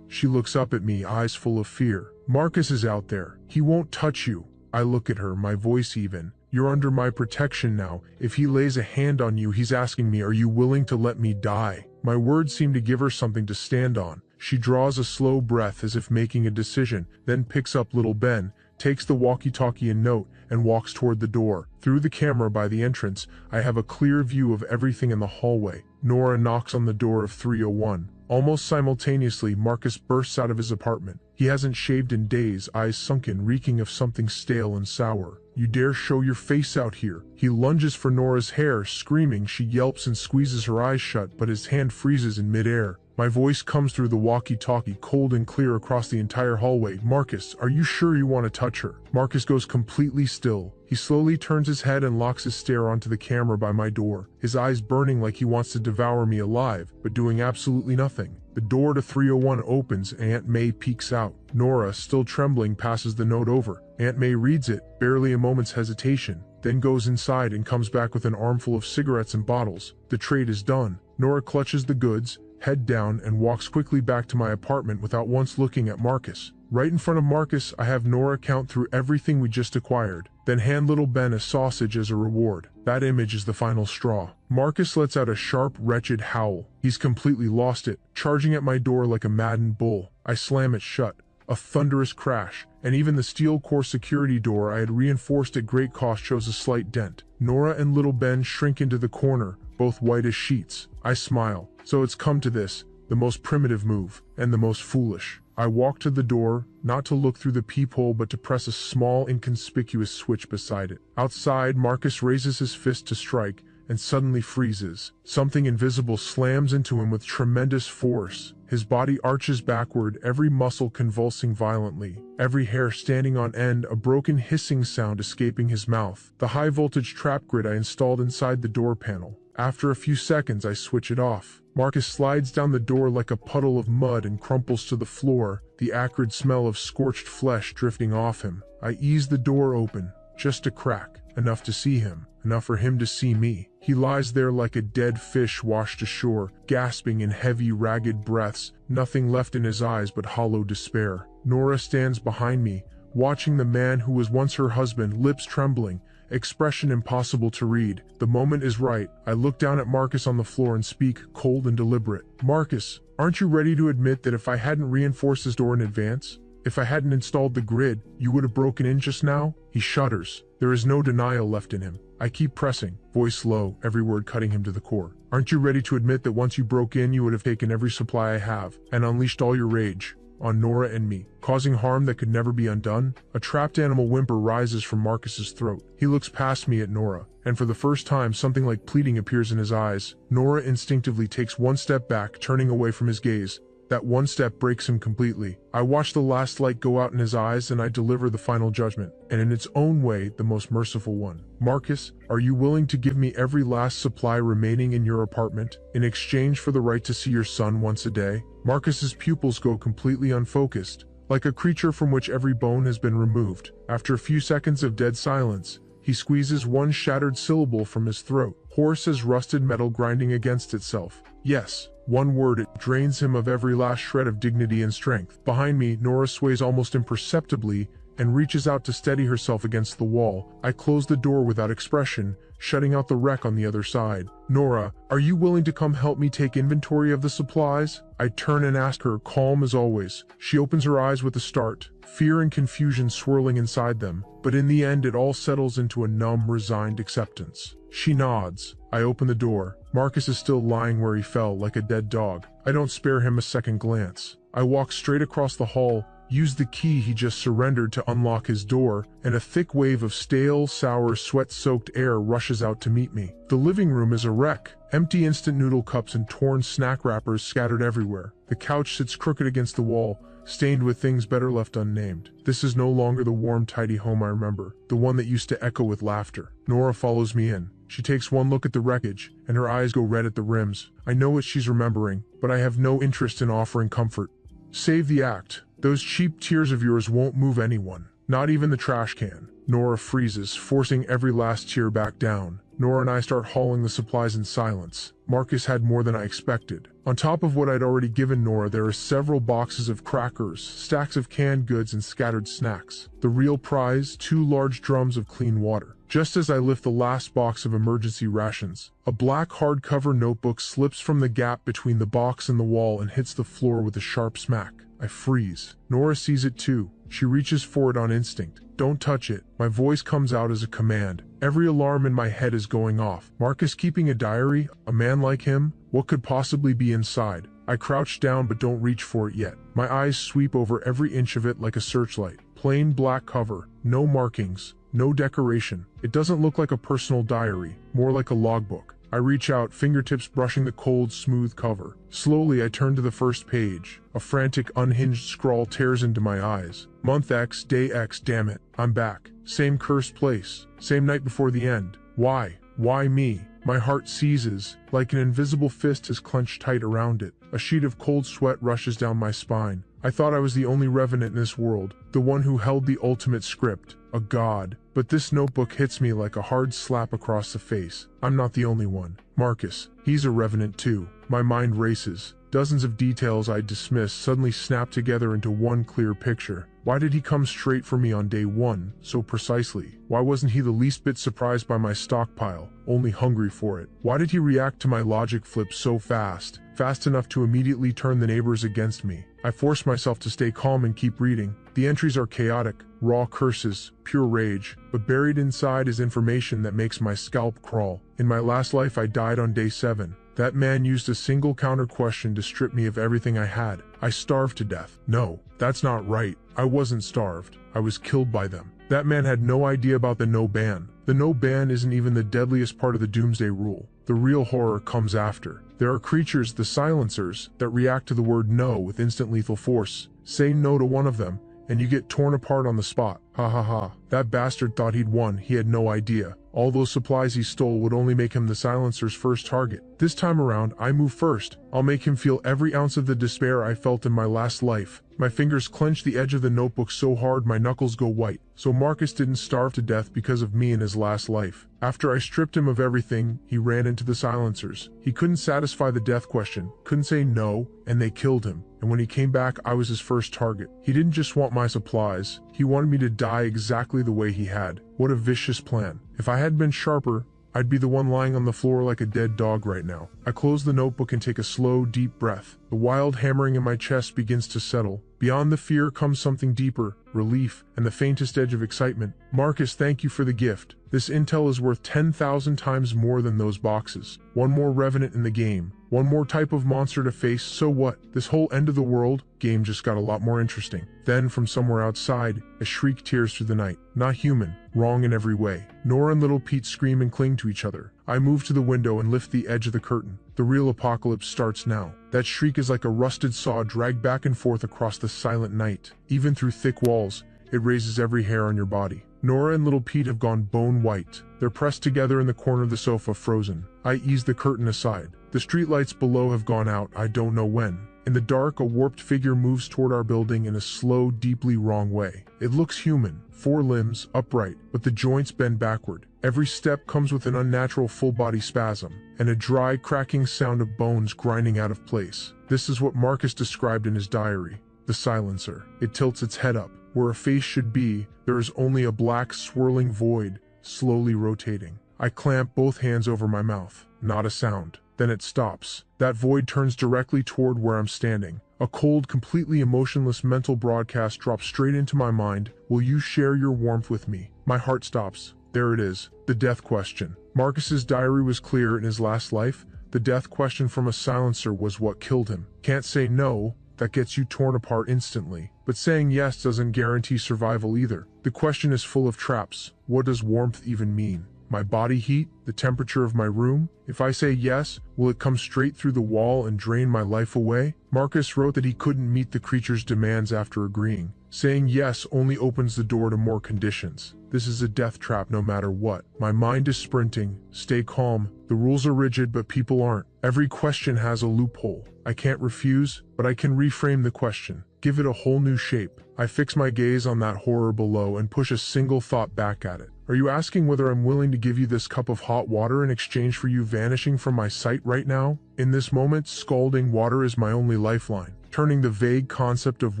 She looks up at me, eyes full of fear. Marcus is out there. He won't touch you. I look at her, my voice even. You're under my protection now. If he lays a hand on you, he's asking me, are you willing to let me die? My words seem to give her something to stand on. She draws a slow breath as if making a decision, then picks up little Ben, takes the walkie-talkie and note, and walks toward the door. Through the camera by the entrance, I have a clear view of everything in the hallway. Nora knocks on the door of 301. Almost simultaneously, Marcus bursts out of his apartment. He hasn't shaved in days, eyes sunken, reeking of something stale and sour. You dare show your face out here? He lunges for Nora's hair, screaming. She yelps and squeezes her eyes shut, but his hand freezes in midair. My voice comes through the walkie-talkie, cold and clear across the entire hallway. Marcus, are you sure you want to touch her? Marcus goes completely still. He slowly turns his head and locks his stare onto the camera by my door, his eyes burning like he wants to devour me alive, but doing absolutely nothing. The door to 301 opens and Aunt May peeks out. Nora, still trembling, passes the note over. Aunt May reads it, barely a moment's hesitation, then goes inside and comes back with an armful of cigarettes and bottles. The trade is done. Nora clutches the goods, head down, and walks quickly back to my apartment without once looking at Marcus. Right in front of Marcus, I have Nora count through everything we just acquired, then hand little Ben a sausage as a reward. That image is the final straw. Marcus lets out a sharp, wretched howl. He's completely lost it, charging at my door like a maddened bull. I slam it shut. A thunderous crash, and even the steel core security door I had reinforced at great cost shows a slight dent. Nora and little Ben shrink into the corner, both white as sheets. I smile. So it's come to this, the most primitive move, and the most foolish. I walk to the door, not to look through the peephole but to press a small, inconspicuous switch beside it. Outside, Marcus raises his fist to strike, and suddenly freezes. Something invisible slams into him with tremendous force. His body arches backward, every muscle convulsing violently, every hair standing on end, a broken hissing sound escaping his mouth. The high-voltage trap grid I installed inside the door panel. After a few seconds, I switch it off. Marcus slides down the door like a puddle of mud and crumples to the floor, the acrid smell of scorched flesh drifting off him. I ease the door open, just a crack, enough to see him, enough for him to see me. He lies there like a dead fish washed ashore, gasping in heavy, ragged breaths, nothing left in his eyes but hollow despair. Nora stands behind me, watching the man who was once her husband, lips trembling, expression impossible to read. The moment is right. I look down at Marcus on the floor and speak, cold and deliberate. Marcus, aren't you ready to admit that if I hadn't reinforced this door in advance, if I hadn't installed the grid, you would have broken in just now? He shudders. There is no denial left in him. I keep pressing, voice low, every word cutting him to the core. Aren't you ready to admit that once you broke in, you would have taken every supply I have, and unleashed all your rage on Nora and me, causing harm that could never be undone? A trapped animal whimper rises from Marcus's throat. He looks past me at Nora, and for the first time something like pleading appears in his eyes. Nora instinctively takes one step back, turning away from his gaze. That one step breaks him completely. I watch the last light go out in his eyes and I deliver the final judgment, and in its own way, the most merciful one. Marcus, are you willing to give me every last supply remaining in your apartment, in exchange for the right to see your son once a day? Marcus's pupils go completely unfocused, like a creature from which every bone has been removed. After a few seconds of dead silence, he squeezes one shattered syllable from his throat, hoarse as rusted metal grinding against itself. Yes. One word, it drains him of every last shred of dignity and strength. Behind me, Nora sways almost imperceptibly and reaches out to steady herself against the wall. I close the door without expression, shutting out the wreck on the other side. Nora, are you willing to come help me take inventory of the supplies? I turn and ask her, calm as always. She opens her eyes with a start, fear and confusion swirling inside them, but in the end it all settles into a numb, resigned acceptance. She nods. I open the door. Marcus is still lying where he fell, like a dead dog. I don't spare him a second glance. I walk straight across the hall, use the key he just surrendered to unlock his door, and a thick wave of stale, sour, sweat-soaked air rushes out to meet me. The living room is a wreck. Empty instant noodle cups and torn snack wrappers scattered everywhere. The couch sits crooked against the wall, stained with things better left unnamed. This is no longer the warm, tidy home I remember, the one that used to echo with laughter. Nora follows me in. She takes one look at the wreckage, and her eyes go red at the rims. I know what she's remembering, but I have no interest in offering comfort. Save the act. Those cheap tears of yours won't move anyone, not even the trash can. Nora freezes, forcing every last tear back down. Nora and I start hauling the supplies in silence. Marcus had more than I expected. On top of what I'd already given Nora, there are several boxes of crackers, stacks of canned goods, and scattered snacks. The real prize, 2 large drums of clean water. Just as I lift the last box of emergency rations, a black hardcover notebook slips from the gap between the box and the wall and hits the floor with a sharp smack. I freeze. Nora sees it too. She reaches for it on instinct. Don't touch it. My voice comes out as a command. Every alarm in my head is going off. Marcus keeping a diary? A man like him? What could possibly be inside? I crouch down but don't reach for it yet. My eyes sweep over every inch of it like a searchlight. Plain black cover. No markings. No decoration. It doesn't look like a personal diary, more like a logbook. I reach out, fingertips brushing the cold, smooth cover. Slowly, I turn to the first page. A frantic, unhinged scrawl tears into my eyes. Month X, day X, damn it. I'm back. Same cursed place. Same night before the end. Why? Why me? My heart seizes, like an invisible fist has clenched tight around it. A sheet of cold sweat rushes down my spine. I thought I was the only revenant in this world, the one who held the ultimate script, a god. But this notebook hits me like a hard slap across the face. I'm not the only one. Marcus, he's a revenant too. My mind races. Dozens of details I dismissed suddenly snap together into one clear picture. Why did he come straight for me on day one, so precisely? Why wasn't he the least bit surprised by my stockpile, only hungry for it? Why did he react to my logic flip so fast enough to immediately turn the neighbors against me? I force myself to stay calm and keep reading. The entries are chaotic, raw curses, pure rage, but buried inside is information that makes my scalp crawl. In my last life I died on day 7. That man used a single counter question to strip me of everything I had. I starved to death. No, that's not right. I wasn't starved. I was killed by them. That man had no idea about the no ban. The no ban isn't even the deadliest part of the doomsday rule. The real horror comes after. There are creatures, the silencers, that react to the word no with instant lethal force. Say no to one of them, and you get torn apart on the spot. Ha ha ha. That bastard thought he'd won. He had no idea. All those supplies he stole would only make him the silencer's first target. This time around, I move first. I'll make him feel every ounce of the despair I felt in my last life. My fingers clench the edge of the notebook so hard my knuckles go white. So Marcus didn't starve to death because of me in his last life. After I stripped him of everything, he ran into the silencers. He couldn't satisfy the death question, couldn't say no, and they killed him. And when he came back, I was his first target. He didn't just want my supplies. He wanted me to die exactly the way he had. What a vicious plan. If I had been sharper, I'd be the one lying on the floor like a dead dog right now. I close the notebook and take a slow, deep breath. The wild hammering in my chest begins to settle. Beyond the fear comes something deeper, relief, and the faintest edge of excitement. Marcus, thank you for the gift. This intel is worth 10,000 times more than those boxes. One more revenant in the game. One more type of monster to face, so what? This whole end of the world game just got a lot more interesting. Then, from somewhere outside, a shriek tears through the night. Not human, wrong in every way. Nora and little Pete scream and cling to each other. I move to the window and lift the edge of the curtain. The real apocalypse starts now. That shriek is like a rusted saw dragged back and forth across the silent night. Even through thick walls, it raises every hair on your body. Nora and little Pete have gone bone white. They're pressed together in the corner of the sofa, frozen. I ease the curtain aside. The streetlights below have gone out, I don't know when. In the dark, a warped figure moves toward our building in a slow, deeply wrong way. It looks human, 4 limbs, upright, but the joints bend backward. Every step comes with an unnatural full-body spasm, and a dry, cracking sound of bones grinding out of place. This is what Marcus described in his diary. The silencer. It tilts its head up. Where a face should be, there is only a black, swirling void, slowly rotating. I clamp both hands over my mouth. Not a sound. Then it stops. That void turns directly toward where I'm standing. A cold, completely emotionless mental broadcast drops straight into my mind. Will you share your warmth with me? My heart stops. There it is. The death question. Marcus's diary was clear in his last life. The death question from a silencer was what killed him. Can't say no. That gets you torn apart instantly. But saying yes doesn't guarantee survival either. The question is full of traps. What does warmth even mean? My body heat? The temperature of my room? If I say yes, will it come straight through the wall and drain my life away? Marcus wrote that he couldn't meet the creature's demands after agreeing. Saying yes only opens the door to more conditions. This is a death trap no matter what. My mind is sprinting. Stay calm. The rules are rigid, but people aren't. Every question has a loophole. I can't refuse, but I can reframe the question. Give it a whole new shape. I fix my gaze on that horror below and push a single thought back at it. Are you asking whether I'm willing to give you this cup of hot water in exchange for you vanishing from my sight right now? In this moment, scalding water is my only lifeline, turning the vague concept of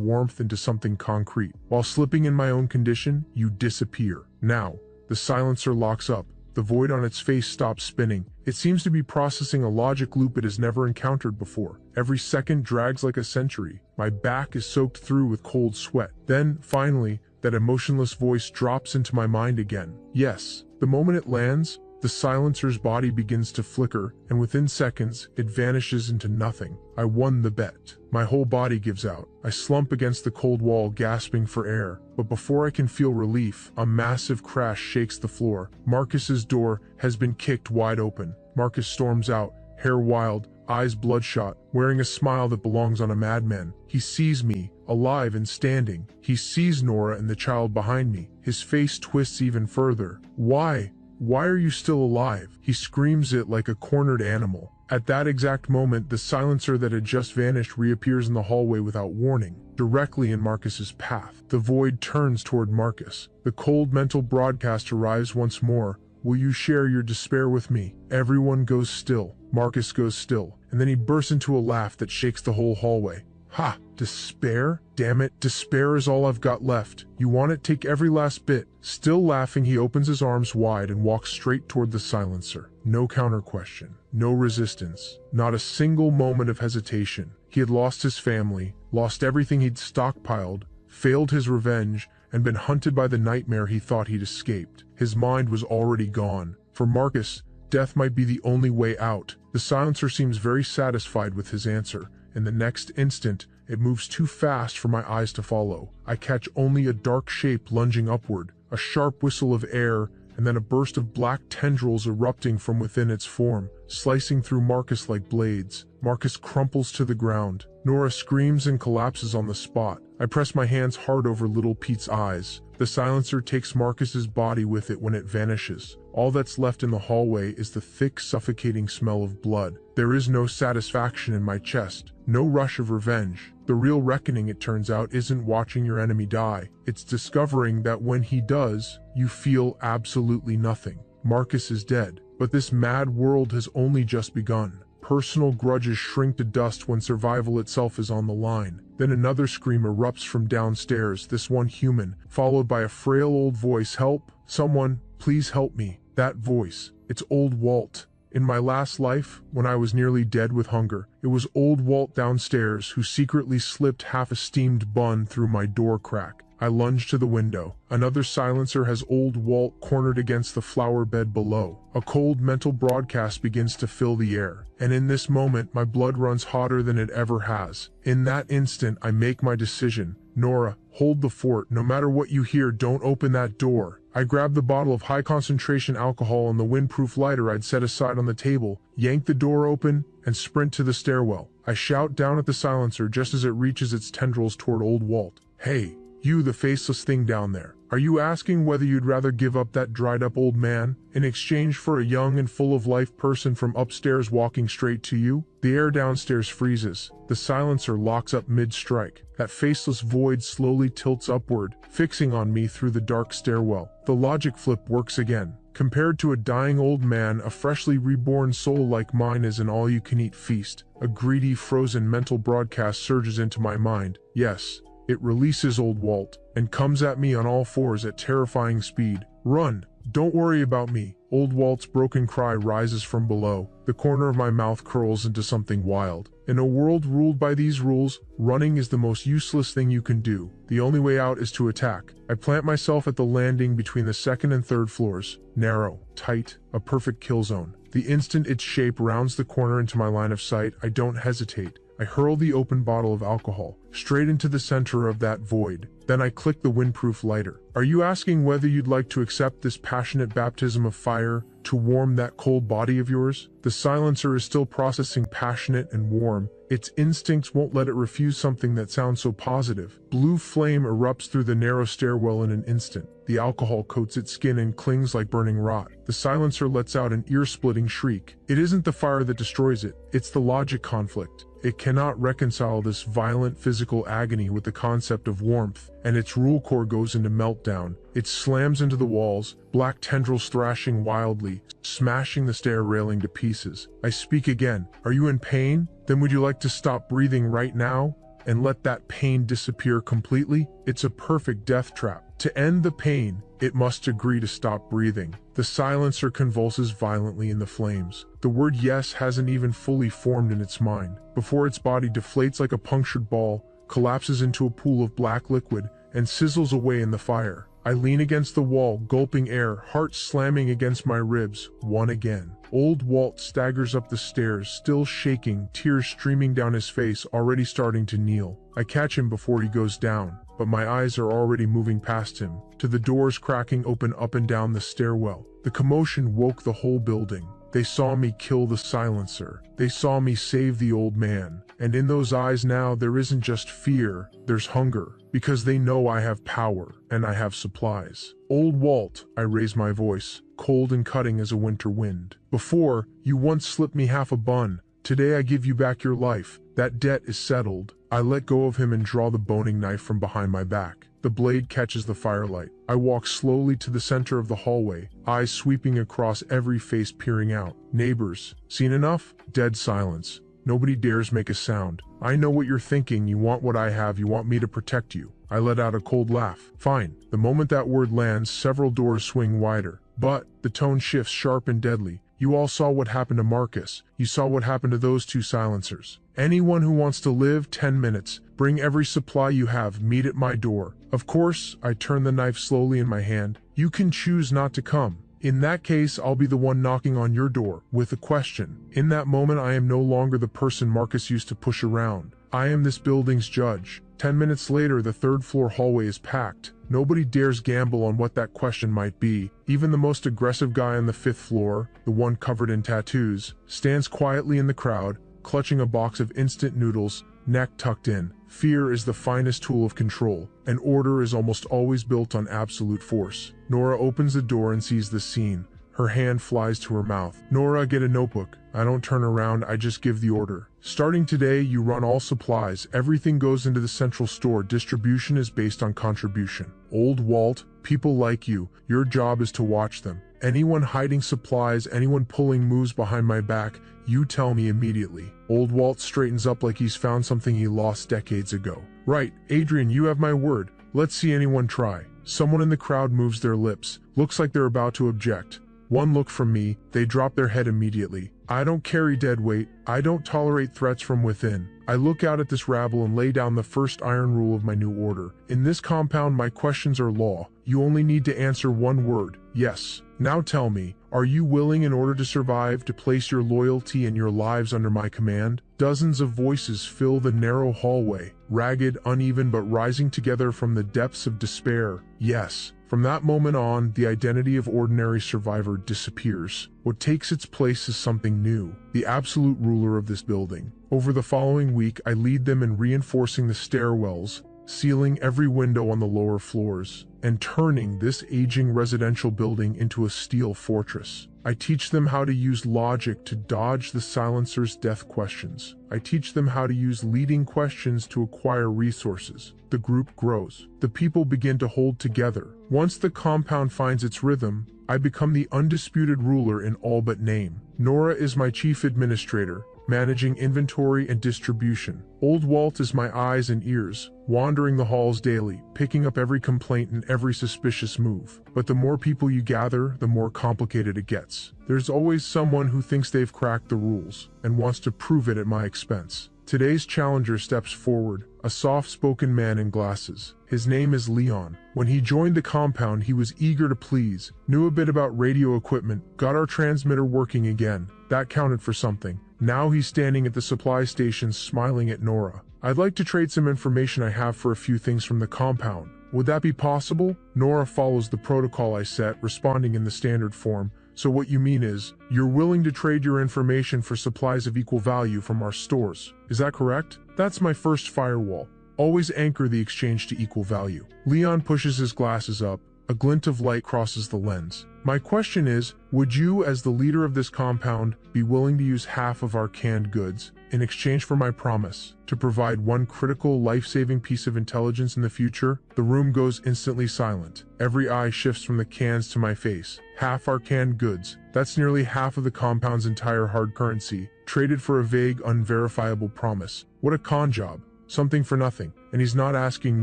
warmth into something concrete. While slipping in my own condition, you disappear. Now, the silencer locks up. The void on its face stops spinning. It seems to be processing a logic loop it has never encountered before. Every second drags like a century. My back is soaked through with cold sweat. Then, finally, that emotionless voice drops into my mind again. Yes, the moment it lands, the silencer's body begins to flicker, and within seconds, it vanishes into nothing. I won the bet. My whole body gives out. I slump against the cold wall, gasping for air. But before I can feel relief, a massive crash shakes the floor. Marcus's door has been kicked wide open. Marcus storms out, hair wild, eyes bloodshot, wearing a smile that belongs on a madman. He sees me, alive and standing. He sees Nora and the child behind me. His face twists even further. Why? Why are you still alive? He screams it like a cornered animal. At that exact moment, the silencer that had just vanished reappears in the hallway without warning, directly in Marcus's path. The void turns toward Marcus. The cold mental broadcast arrives once more. Will you share your despair with me? Everyone goes still. Marcus goes still, and then he bursts into a laugh that shakes the whole hallway. Ha! Despair? Damn it, despair is all I've got left. You want it? Take every last bit. Still laughing, he opens his arms wide and walks straight toward the silencer. No counter question, no resistance, not a single moment of hesitation. He had lost his family, lost everything he'd stockpiled, failed his revenge, and been hunted by the nightmare he thought he'd escaped. His mind was already gone. For Marcus, death might be the only way out. The silencer seems very satisfied with his answer. In the next instant, it moves too fast for my eyes to follow. I catch only a dark shape lunging upward, a sharp whistle of air, and then a burst of black tendrils erupting from within its form, slicing through Marcus like blades. Marcus crumples to the ground. Nora screams and collapses on the spot. I press my hands hard over little Pete's eyes. The silencer takes Marcus's body with it when it vanishes. All that's left in the hallway is the thick, suffocating smell of blood. There is no satisfaction in my chest, no rush of revenge. The real reckoning, it turns out, isn't watching your enemy die. It's discovering that when he does, you feel absolutely nothing. Marcus is dead, but this mad world has only just begun. Personal grudges shrink to dust when survival itself is on the line. Then another scream erupts from downstairs, this one human, followed by a frail old voice. Help! Someone, please help me. That voice, it's old Walt. In my last life, when I was nearly dead with hunger, it was old Walt downstairs who secretly slipped half a steamed bun through my door crack. I lunge to the window. Another silencer has old Walt cornered against the flower bed below. A cold mental broadcast begins to fill the air, and in this moment my blood runs hotter than it ever has. In that instant I make my decision. Nora, hold the fort. No matter what you hear, don't open that door. I grab the bottle of high-concentration alcohol and the windproof lighter I'd set aside on the table, yank the door open, and sprint to the stairwell. I shout down at the silencer just as it reaches its tendrils toward old Walt. Hey, you, the faceless thing down there. Are you asking whether you'd rather give up that dried-up old man in exchange for a young and full-of-life person from upstairs walking straight to you? The air downstairs freezes. The silencer locks up mid-strike. That faceless void slowly tilts upward, fixing on me through the dark stairwell. The logic flip works again. Compared to a dying old man, a freshly reborn soul like mine is an all-you-can-eat feast. A greedy, frozen mental broadcast surges into my mind. Yes, it releases old Walt, and comes at me on all fours at terrifying speed. Run! Don't worry about me. Old Walt's broken cry rises from below. The corner of my mouth curls into something wild. In a world ruled by these rules, running is the most useless thing you can do. The only way out is to attack. I plant myself at the landing between the second and third floors. Narrow, tight, a perfect kill zone. The instant its shape rounds the corner into my line of sight, I don't hesitate. I hurl the open bottle of alcohol straight into the center of that void. Then I click the windproof lighter. Are you asking whether you'd like to accept this passionate baptism of fire to warm that cold body of yours? The silencer is still processing passionate and warm. Its instincts won't let it refuse something that sounds so positive. Blue flame erupts through the narrow stairwell in an instant. The alcohol coats its skin and clings like burning rot. The silencer lets out an ear-splitting shriek. It isn't the fire that destroys it, it's the logic conflict. It cannot reconcile this violent physical agony with the concept of warmth, and its rule core goes into meltdown. It slams into the walls, black tendrils thrashing wildly, smashing the stair railing to pieces. I speak again. Are you in pain? Then would you like to stop breathing right now and let that pain disappear completely? It's a perfect death trap. To end the pain, it must agree to stop breathing. The silencer convulses violently in the flames. The word yes hasn't even fully formed in its mind, before its body deflates like a punctured ball, collapses into a pool of black liquid, and sizzles away in the fire. I lean against the wall, gulping air, heart slamming against my ribs. One again. Old Walt staggers up the stairs, still shaking, tears streaming down his face, already starting to kneel. I catch him before he goes down, but my eyes are already moving past him, to the doors cracking open up and down the stairwell. The commotion woke the whole building. They saw me kill the silencer. They saw me save the old man. And in those eyes now, there isn't just fear, there's hunger. Because they know I have power, and I have supplies. Old Walt, I raise my voice, cold and cutting as a winter wind. Before, you once slipped me half a bun. Today I give you back your life. That debt is settled. I let go of him and draw the boning knife from behind my back. The blade catches the firelight. I walk slowly to the center of the hallway, eyes sweeping across every face peering out. Neighbors, seen enough? Dead silence. Nobody dares make a sound. I know what you're thinking. You want what I have. You want me to protect you. I let out a cold laugh. Fine. The moment that word lands, several doors swing wider. But the tone shifts sharp and deadly. You all saw what happened to Marcus. You saw what happened to those two silencers. Anyone who wants to live, 10 minutes. Bring every supply you have. Meet at my door. Of course, I turn the knife slowly in my hand. You can choose not to come. In that case, I'll be the one knocking on your door with a question. In that moment, I am no longer the person Marcus used to push around. I am this building's judge. 10 minutes later, the third-floor hallway is packed. Nobody dares gamble on what that question might be. Even the most aggressive guy on the 5th floor, the one covered in tattoos, stands quietly in the crowd, clutching a box of instant noodles, neck tucked in. Fear is the finest tool of control, and order is almost always built on absolute force. Nora opens the door and sees the scene. Her hand flies to her mouth. Nora, get a notebook. I don't turn around, I just give the order. Starting today, you run all supplies. Everything goes into the central store. Distribution is based on contribution. Old Walt, people like you, your job is to watch them. Anyone hiding supplies, anyone pulling moves behind my back, you tell me immediately. Old Walt straightens up like he's found something he lost decades ago. Right, Adrian, you have my word. Let's see anyone try. Someone in the crowd moves their lips. Looks like they're about to object. One look from me, they drop their head immediately. I don't carry dead weight. I don't tolerate threats from within. I look out at this rabble and lay down the first iron rule of my new order. In this compound, my questions are law. You only need to answer one word, yes. Now tell me, are you willing in order to survive to place your loyalty and your lives under my command? Dozens of voices fill the narrow hallway, ragged, uneven, but rising together from the depths of despair. Yes. From that moment on, the identity of ordinary survivor disappears. What takes its place is something new, the absolute ruler of this building. Over the following week, I lead them in reinforcing the stairwells, sealing every window on the lower floors, and turning this aging residential building into a steel fortress. I teach them how to use logic to dodge the silencer's death questions. I teach them how to use leading questions to acquire resources. The group grows. The people begin to hold together. Once the compound finds its rhythm, I become the undisputed ruler in all but name. Nora is my chief administrator, managing inventory and distribution. Old Walt is my eyes and ears, wandering the halls daily, picking up every complaint and every suspicious move. But the more people you gather, the more complicated it gets. There's always someone who thinks they've cracked the rules and wants to prove it at my expense. Today's challenger steps forward, a soft-spoken man in glasses. His name is Leon. When he joined the compound, he was eager to please, knew a bit about radio equipment, got our transmitter working again. That counted for something. Now he's standing at the supply station smiling at Nora. I'd like to trade some information I have for a few things from the compound. Would that be possible? Nora follows the protocol I set, responding in the standard form. So what you mean is, you're willing to trade your information for supplies of equal value from our stores. Is that correct? That's my first firewall. Always anchor the exchange to equal value. Leon pushes his glasses up. A glint of light crosses the lens. My question is, would you, as the leader of this compound, be willing to use half of our canned goods in exchange for my promise to provide one critical, life-saving piece of intelligence in the future? The room goes instantly silent. Every eye shifts from the cans to my face. Half our canned goods. That's nearly half of the compound's entire hard currency, traded for a vague, unverifiable promise. What a con job. Something for nothing. And he's not asking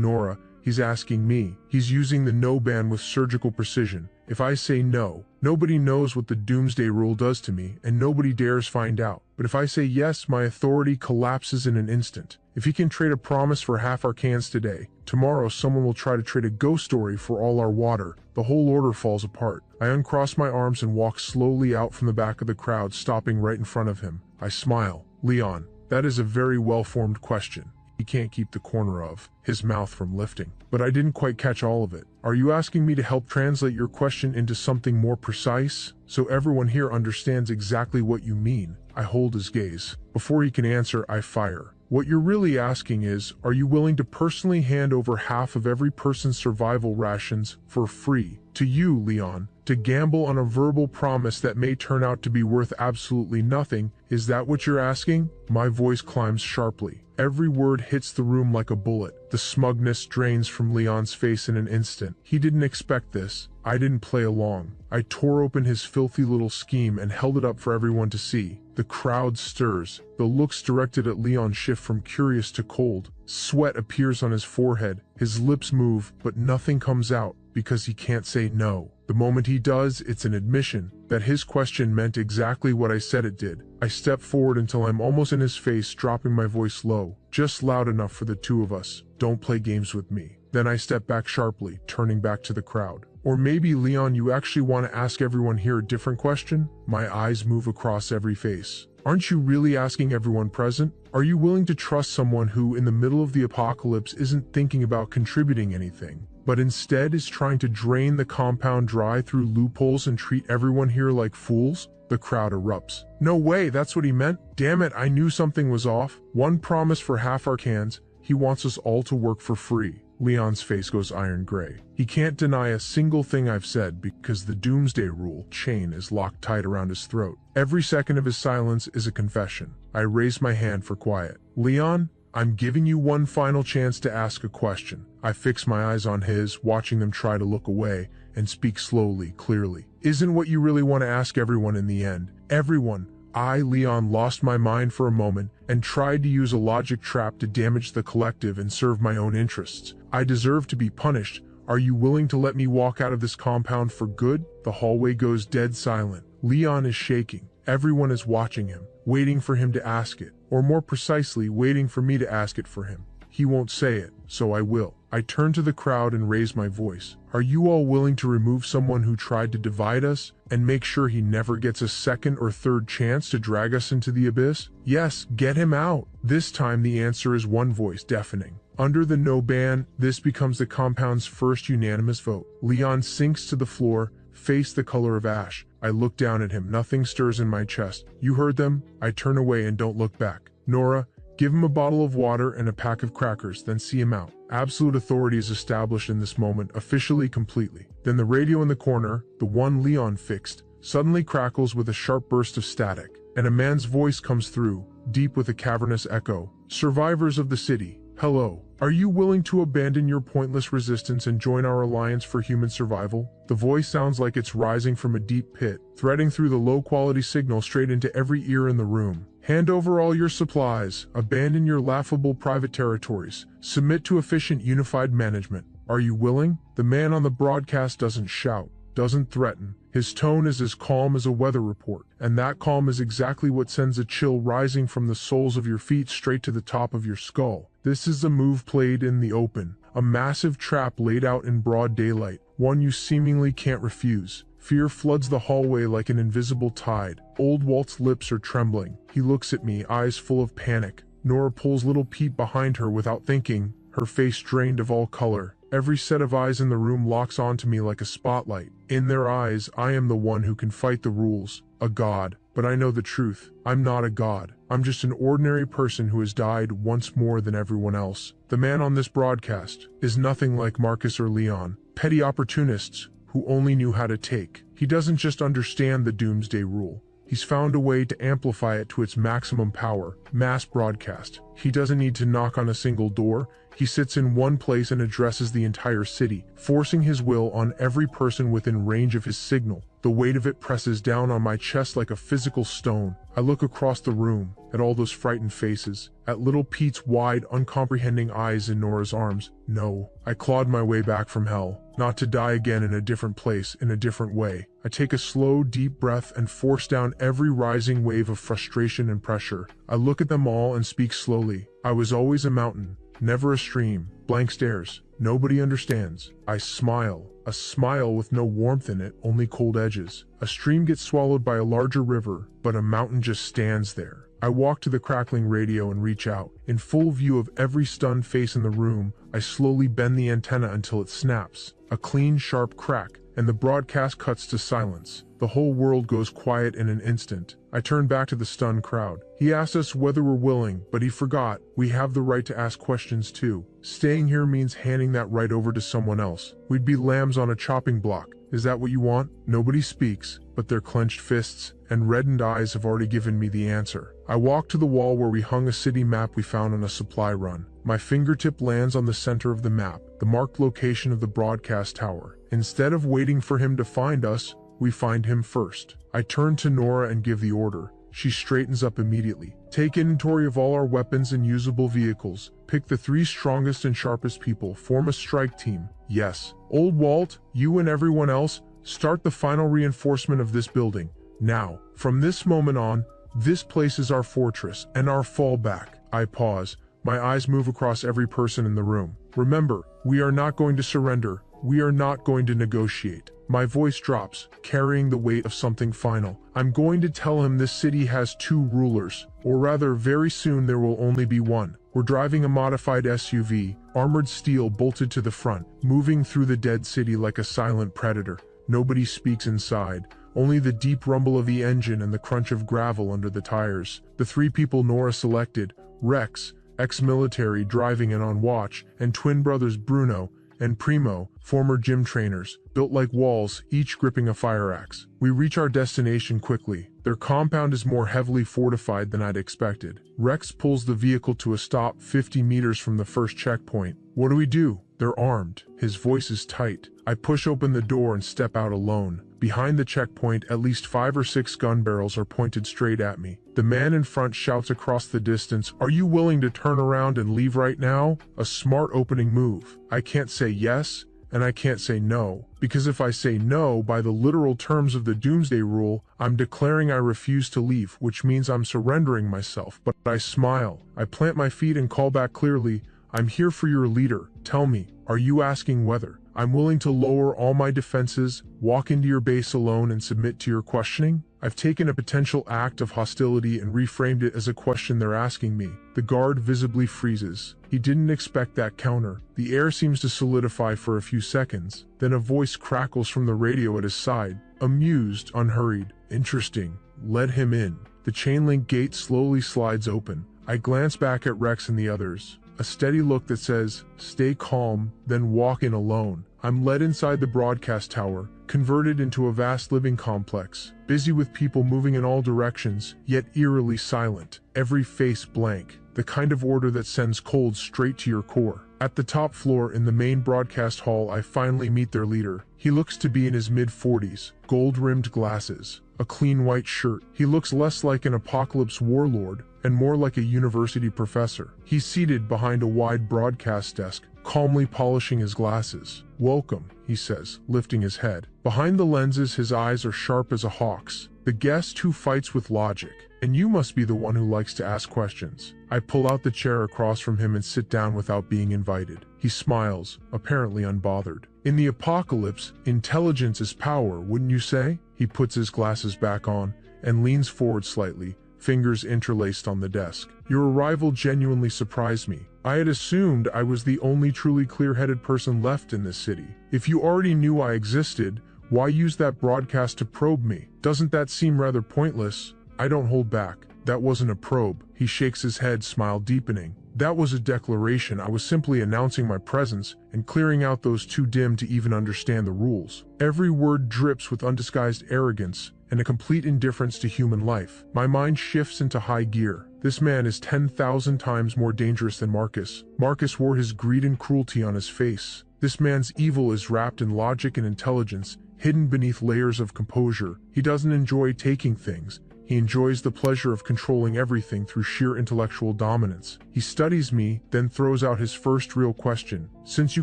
Nora, he's asking me. He's using the no ban with surgical precision. If I say no, nobody knows what the doomsday rule does to me, and nobody dares find out. But if I say yes, my authority collapses in an instant. If he can trade a promise for half our cans today, tomorrow someone will try to trade a ghost story for all our water. The whole order falls apart. I uncross my arms and walk slowly out from the back of the crowd, stopping right in front of him. I smile. Leon, that is a very well-formed question. He can't keep the corner of his mouth from lifting. But I didn't quite catch all of it. Are you asking me to help translate your question into something more precise, so everyone here understands exactly what you mean? I hold his gaze. Before he can answer, I fire. What you're really asking is, are you willing to personally hand over half of every person's survival rations for free to you, Leon, to gamble on a verbal promise that may turn out to be worth absolutely nothing? Is that what you're asking? My voice climbs sharply. Every word hits the room like a bullet. The smugness drains from Leon's face in an instant. He didn't expect this. I didn't play along. I tore open his filthy little scheme and held it up for everyone to see. The crowd stirs. The looks directed at Leon shift from curious to cold. Sweat appears on his forehead. His lips move, but nothing comes out because he can't say no. The moment he does, it's an admission that his question meant exactly what I said it did. I step forward until I'm almost in his face, dropping my voice low, just loud enough for the two of us. Don't play games with me. Then I step back sharply, turning back to the crowd. Or maybe, Leon, you actually want to ask everyone here a different question? My eyes move across every face. Aren't you really asking everyone present? Are you willing to trust someone who, in the middle of the apocalypse, isn't thinking about contributing anything, but instead is trying to drain the compound dry through loopholes and treat everyone here like fools? The crowd erupts. No way, that's what he meant? Damn it, I knew something was off. One promise for half our cans. He wants us all to work for free. Leon's face goes iron gray. He can't deny a single thing I've said because the doomsday rule chain is locked tight around his throat. Every second of his silence is a confession. I raise my hand for quiet. Leon, I'm giving you one final chance to ask a question. I fix my eyes on his, watching them try to look away, and speak slowly, clearly. Isn't what you really want to ask everyone in the end? Everyone. I, Leon, lost my mind for a moment and tried to use a logic trap to damage the collective and serve my own interests. I deserve to be punished. Are you willing to let me walk out of this compound for good? The hallway goes dead silent. Leon is shaking. Everyone is watching him, waiting for him to ask it, or more precisely, waiting for me to ask it for him. He won't say it, so I will. I turn to the crowd and raise my voice. Are you all willing to remove someone who tried to divide us and make sure he never gets a second or third chance to drag us into the abyss? Yes, get him out. This time the answer is one voice, deafening. Under the no ban, this becomes the compound's first unanimous vote. Leon sinks to the floor, face the color of ash. I look down at him. Nothing stirs in my chest. You heard them? I turn away and don't look back. Nora, give him a bottle of water and a pack of crackers, then see him out. Absolute authority is established in this moment, officially, completely. Then the radio in the corner, the one Leon fixed, suddenly crackles with a sharp burst of static, and a man's voice comes through, deep with a cavernous echo. Survivors of the city, hello. Are you willing to abandon your pointless resistance and join our alliance for human survival? The voice sounds like it's rising from a deep pit, threading through the low-quality signal straight into every ear in the room. Hand over all your supplies, abandon your laughable private territories, submit to efficient unified management. Are you willing? The man on the broadcast doesn't shout, doesn't threaten. His tone is as calm as a weather report, and that calm is exactly what sends a chill rising from the soles of your feet straight to the top of your skull. This is a move played in the open, a massive trap laid out in broad daylight, one you seemingly can't refuse. Fear floods the hallway like an invisible tide. Old Walt's lips are trembling. He looks at me, eyes full of panic. Nora pulls little Pete behind her without thinking, her face drained of all color. Every set of eyes in the room locks onto me like a spotlight. In their eyes, I am the one who can fight the rules, a god. But I know the truth. I'm not a god. I'm just an ordinary person who has died once more than everyone else. The man on this broadcast is nothing like Marcus or Leon, petty opportunists who only knew how to take. He doesn't just understand the doomsday rule. He's found a way to amplify it to its maximum power, mass broadcast. He doesn't need to knock on a single door. He sits in one place and addresses the entire city, forcing his will on every person within range of his signal. The weight of it presses down on my chest like a physical stone. I look across the room, at all those frightened faces, at little Pete's wide, uncomprehending eyes in Nora's arms. No, I clawed my way back from hell, not to die again in a different place, in a different way. I take a slow, deep breath and force down every rising wave of frustration and pressure. I look at them all and speak slowly. I was always a mountain, never a stream. Blank stares. Nobody understands. I smile. A smile with no warmth in it, only cold edges. A stream gets swallowed by a larger river, but a mountain just stands there. I walk to the crackling radio and reach out. In full view of every stunned face in the room, I slowly bend the antenna until it snaps. A clean, sharp crack, and the broadcast cuts to silence. The whole world goes quiet in an instant. I turn back to the stunned crowd. He asked us whether we're willing, but he forgot. We have the right to ask questions too. Staying here means handing that right over to someone else. We'd be lambs on a chopping block. Is that what you want? Nobody speaks, but their clenched fists and reddened eyes have already given me the answer. I walk to the wall where we hung a city map we found on a supply run. My fingertip lands on the center of the map, the marked location of the broadcast tower. Instead of waiting for him to find us, we find him first. I turn to Nora and give the order. She straightens up immediately. Take inventory of all our weapons and usable vehicles. Pick the 3 strongest and sharpest people. Form a strike team. Yes. Old Walt, you and everyone else, start the final reinforcement of this building. Now, from this moment on, this place is our fortress and our fallback. I pause. My eyes move across every person in the room. Remember, we are not going to surrender. We are not going to negotiate. My voice drops, carrying the weight of something final. I'm going to tell him this city has 2 rulers, or rather very soon there will only be one. We're driving a modified SUV, armored steel bolted to the front, moving through the dead city like a silent predator. Nobody speaks inside, only the deep rumble of the engine and the crunch of gravel under the tires. The 3 people Nora selected, Rex, ex-military driving and on watch, and twin brothers Bruno and Primo, former gym trainers, built like walls, each gripping a fire axe. We reach our destination quickly. Their compound is more heavily fortified than I'd expected. Rex pulls the vehicle to a stop 50 meters from the first checkpoint. What do we do? They're armed. His voice is tight. I push open the door and step out alone. Behind the checkpoint, at least 5 or 6 gun barrels are pointed straight at me. The man in front shouts across the distance, "Are you willing to turn around and leave right now?" A smart opening move. I can't say yes, and I can't say no, because if I say no, by the literal terms of the Doomsday Rule, I'm declaring I refuse to leave, which means I'm surrendering myself. But I smile. I plant my feet and call back clearly, "I'm here for your leader. Tell me, are you asking whether I'm willing to lower all my defenses, walk into your base alone and submit to your questioning?" I've taken a potential act of hostility and reframed it as a question they're asking me. The guard visibly freezes. He didn't expect that counter. The air seems to solidify for a few seconds. Then a voice crackles from the radio at his side. Amused, unhurried. Interesting. Let him in. The chain link gate slowly slides open. I glance back at Rex and the others. A steady look that says, "Stay calm, then walk in alone." I'm led inside the broadcast tower, converted into a vast living complex, busy with people moving in all directions, yet eerily silent, every face blank, the kind of order that sends cold straight to your core. At the top floor in the main broadcast hall, I finally meet their leader. He looks to be in his mid-40s, gold-rimmed glasses, a clean white shirt. He looks less like an apocalypse warlord and more like a university professor. He's seated behind a wide broadcast desk, calmly polishing his glasses. "Welcome," he says, lifting his head. Behind the lenses, his eyes are sharp as a hawk's. "The guest who fights with logic. And you must be the one who likes to ask questions." I pull out the chair across from him and sit down without being invited. He smiles, apparently unbothered. "In the apocalypse, intelligence is power, wouldn't you say?" He puts his glasses back on and leans forward slightly, fingers interlaced on the desk. "Your arrival genuinely surprised me. I had assumed I was the only truly clear-headed person left in this city. If you already knew I existed, why use that broadcast to probe me? Doesn't that seem rather pointless?" I don't hold back. "That wasn't a probe." He shakes his head, smile deepening. "That was a declaration. I was simply announcing my presence and clearing out those too dim to even understand the rules." Every word drips with undisguised arrogance and a complete indifference to human life. My mind shifts into high gear. This man is 10,000 times more dangerous than Marcus. Marcus wore his greed and cruelty on his face. This man's evil is wrapped in logic and intelligence, hidden beneath layers of composure. He doesn't enjoy taking things. He enjoys the pleasure of controlling everything through sheer intellectual dominance. He studies me, then throws out his first real question. "Since you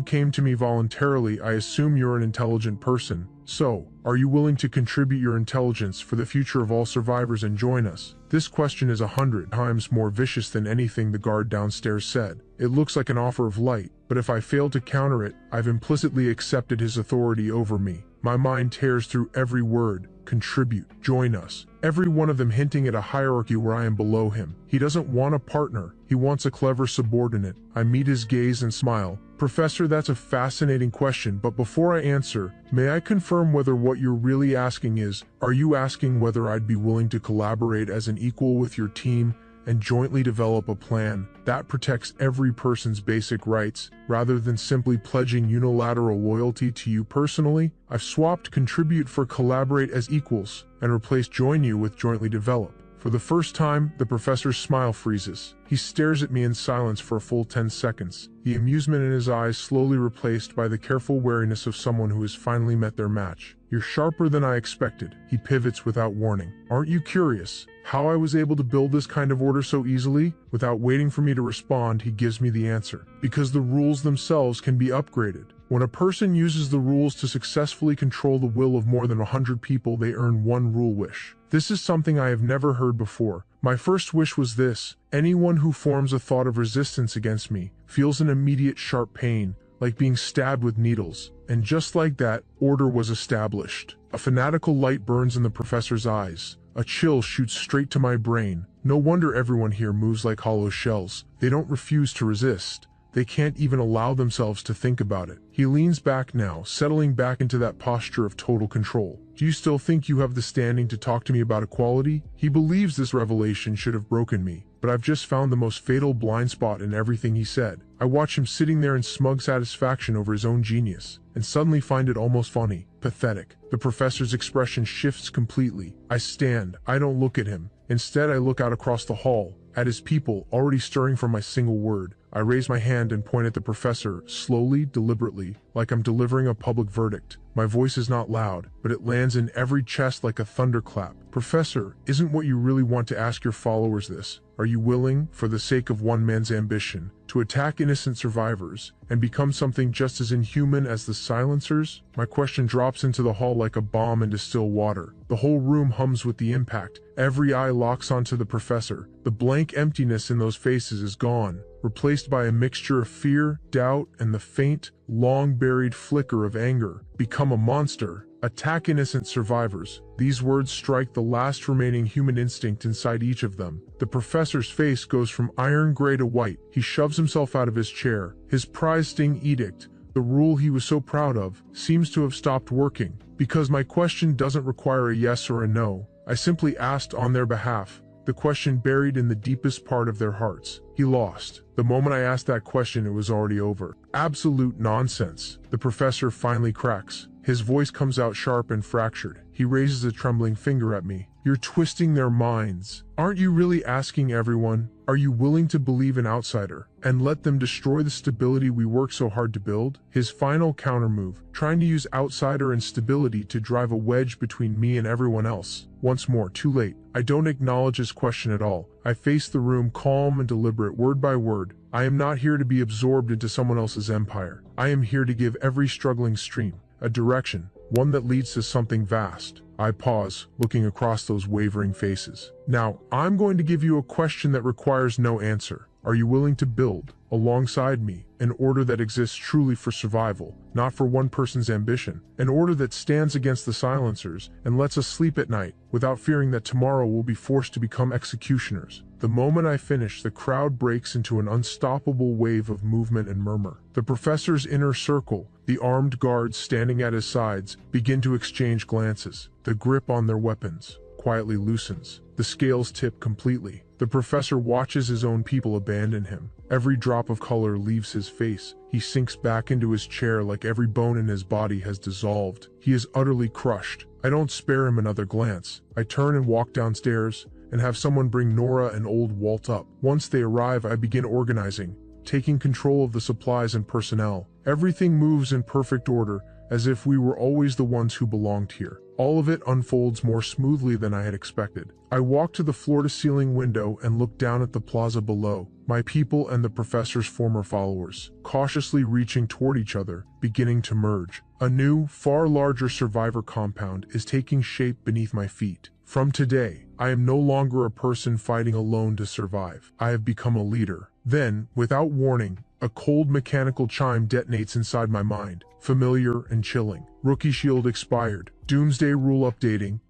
came to me voluntarily, I assume you're an intelligent person. So, are you willing to contribute your intelligence for the future of all survivors and join us?" This question is 100 times more vicious than anything the guard downstairs said. It looks like an offer of light, but if I fail to counter it, I've implicitly accepted his authority over me. My mind tears through every word. Contribute, join us. Every one of them hinting at a hierarchy where I am below him. He doesn't want a partner. He wants a clever subordinate. I meet his gaze and smile. Professor, that's a fascinating question, but before I answer, may I confirm whether what you're really asking is, are you asking whether I'd be willing to collaborate as an equal with your team and jointly develop a plan that protects every person's basic rights, rather than simply pledging unilateral loyalty to you personally? I've swapped contribute for collaborate as equals and replaced join you with jointly develop. For the first time, the professor's smile freezes. He stares at me in silence for a full 10 seconds, the amusement in his eyes slowly replaced by the careful wariness of someone who has finally met their match. You're sharper than I expected. He pivots without warning. Aren't you curious how I was able to build this kind of order so easily? Without waiting for me to respond, he gives me the answer. Because the rules themselves can be upgraded. When a person uses the rules to successfully control the will of more than 100 people, they earn one rule wish. This is something I have never heard before. My first wish was this: anyone who forms a thought of resistance against me feels an immediate sharp pain, like being stabbed with needles. And just like that, order was established. A fanatical light burns in the professor's eyes. A chill shoots straight to my brain. No wonder everyone here moves like hollow shells. They don't refuse to resist. They can't even allow themselves to think about it. He leans back now, settling back into that posture of total control. Do you still think you have the standing to talk to me about equality? He believes this revelation should have broken me, but I've just found the most fatal blind spot in everything he said. I watch him sitting there in smug satisfaction over his own genius, and suddenly find it almost funny, pathetic. The professor's expression shifts completely. I stand. I don't look at him. Instead, I look out across the hall, at his people, already stirring from my single word. I raise my hand and point at the professor, slowly, deliberately, like I'm delivering a public verdict. My voice is not loud, but it lands in every chest like a thunderclap. Professor, isn't what you really want to ask your followers this? Are you willing, for the sake of one man's ambition, to attack innocent survivors and become something just as inhuman as the silencers? My question drops into the hall like a bomb into still water. The whole room hums with the impact. Every eye locks onto the professor. The blank emptiness in those faces is gone, replaced by a mixture of fear, doubt, and the faint, long-buried flicker of anger. Become a monster. Attack innocent survivors. These words strike the last remaining human instinct inside each of them. The professor's face goes from iron gray to white. He shoves himself out of his chair. His prize-sting edict, the rule he was so proud of, seems to have stopped working. Because my question doesn't require a yes or a no, I simply asked on their behalf, the question buried in the deepest part of their hearts. He lost. The moment I asked that question, it was already over. Absolute nonsense. The professor finally cracks. His voice comes out sharp and fractured. He raises a trembling finger at me. You're twisting their minds. Aren't you really asking everyone? Are you willing to believe an outsider and let them destroy the stability we work so hard to build? His final countermove, trying to use outsider and stability to drive a wedge between me and everyone else. Once more, too late. I don't acknowledge his question at all. I face the room calm and deliberate, word by word. I am not here to be absorbed into someone else's empire. I am here to give every struggling stream a direction, one that leads to something vast. I pause, looking across those wavering faces. Now, I'm going to give you a question that requires no answer. Are you willing to build, alongside me, an order that exists truly for survival, not for one person's ambition? An order that stands against the silencers and lets us sleep at night, without fearing that tomorrow we'll be forced to become executioners. The moment I finish, the crowd breaks into an unstoppable wave of movement and murmur. The professor's inner circle, the armed guards standing at his sides, begin to exchange glances. The grip on their weapons quietly loosens. The scales tip completely. The professor watches his own people abandon him. Every drop of color leaves his face. He sinks back into his chair like every bone in his body has dissolved. He is utterly crushed. I don't spare him another glance. I turn and walk downstairs and have someone bring Nora and old Walt up. Once they arrive, I begin organizing, taking control of the supplies and personnel. Everything moves in perfect order, as if we were always the ones who belonged here. All of it unfolds more smoothly than I had expected. I walk to the floor-to-ceiling window and look down at the plaza below. My people and the professor's former followers, cautiously reaching toward each other, beginning to merge. A new, far larger survivor compound is taking shape beneath my feet. From today, I am no longer a person fighting alone to survive. I have become a leader. Then, without warning, a cold mechanical chime detonates inside my mind, familiar and chilling. Rookie shield expired. Doomsday rule updating.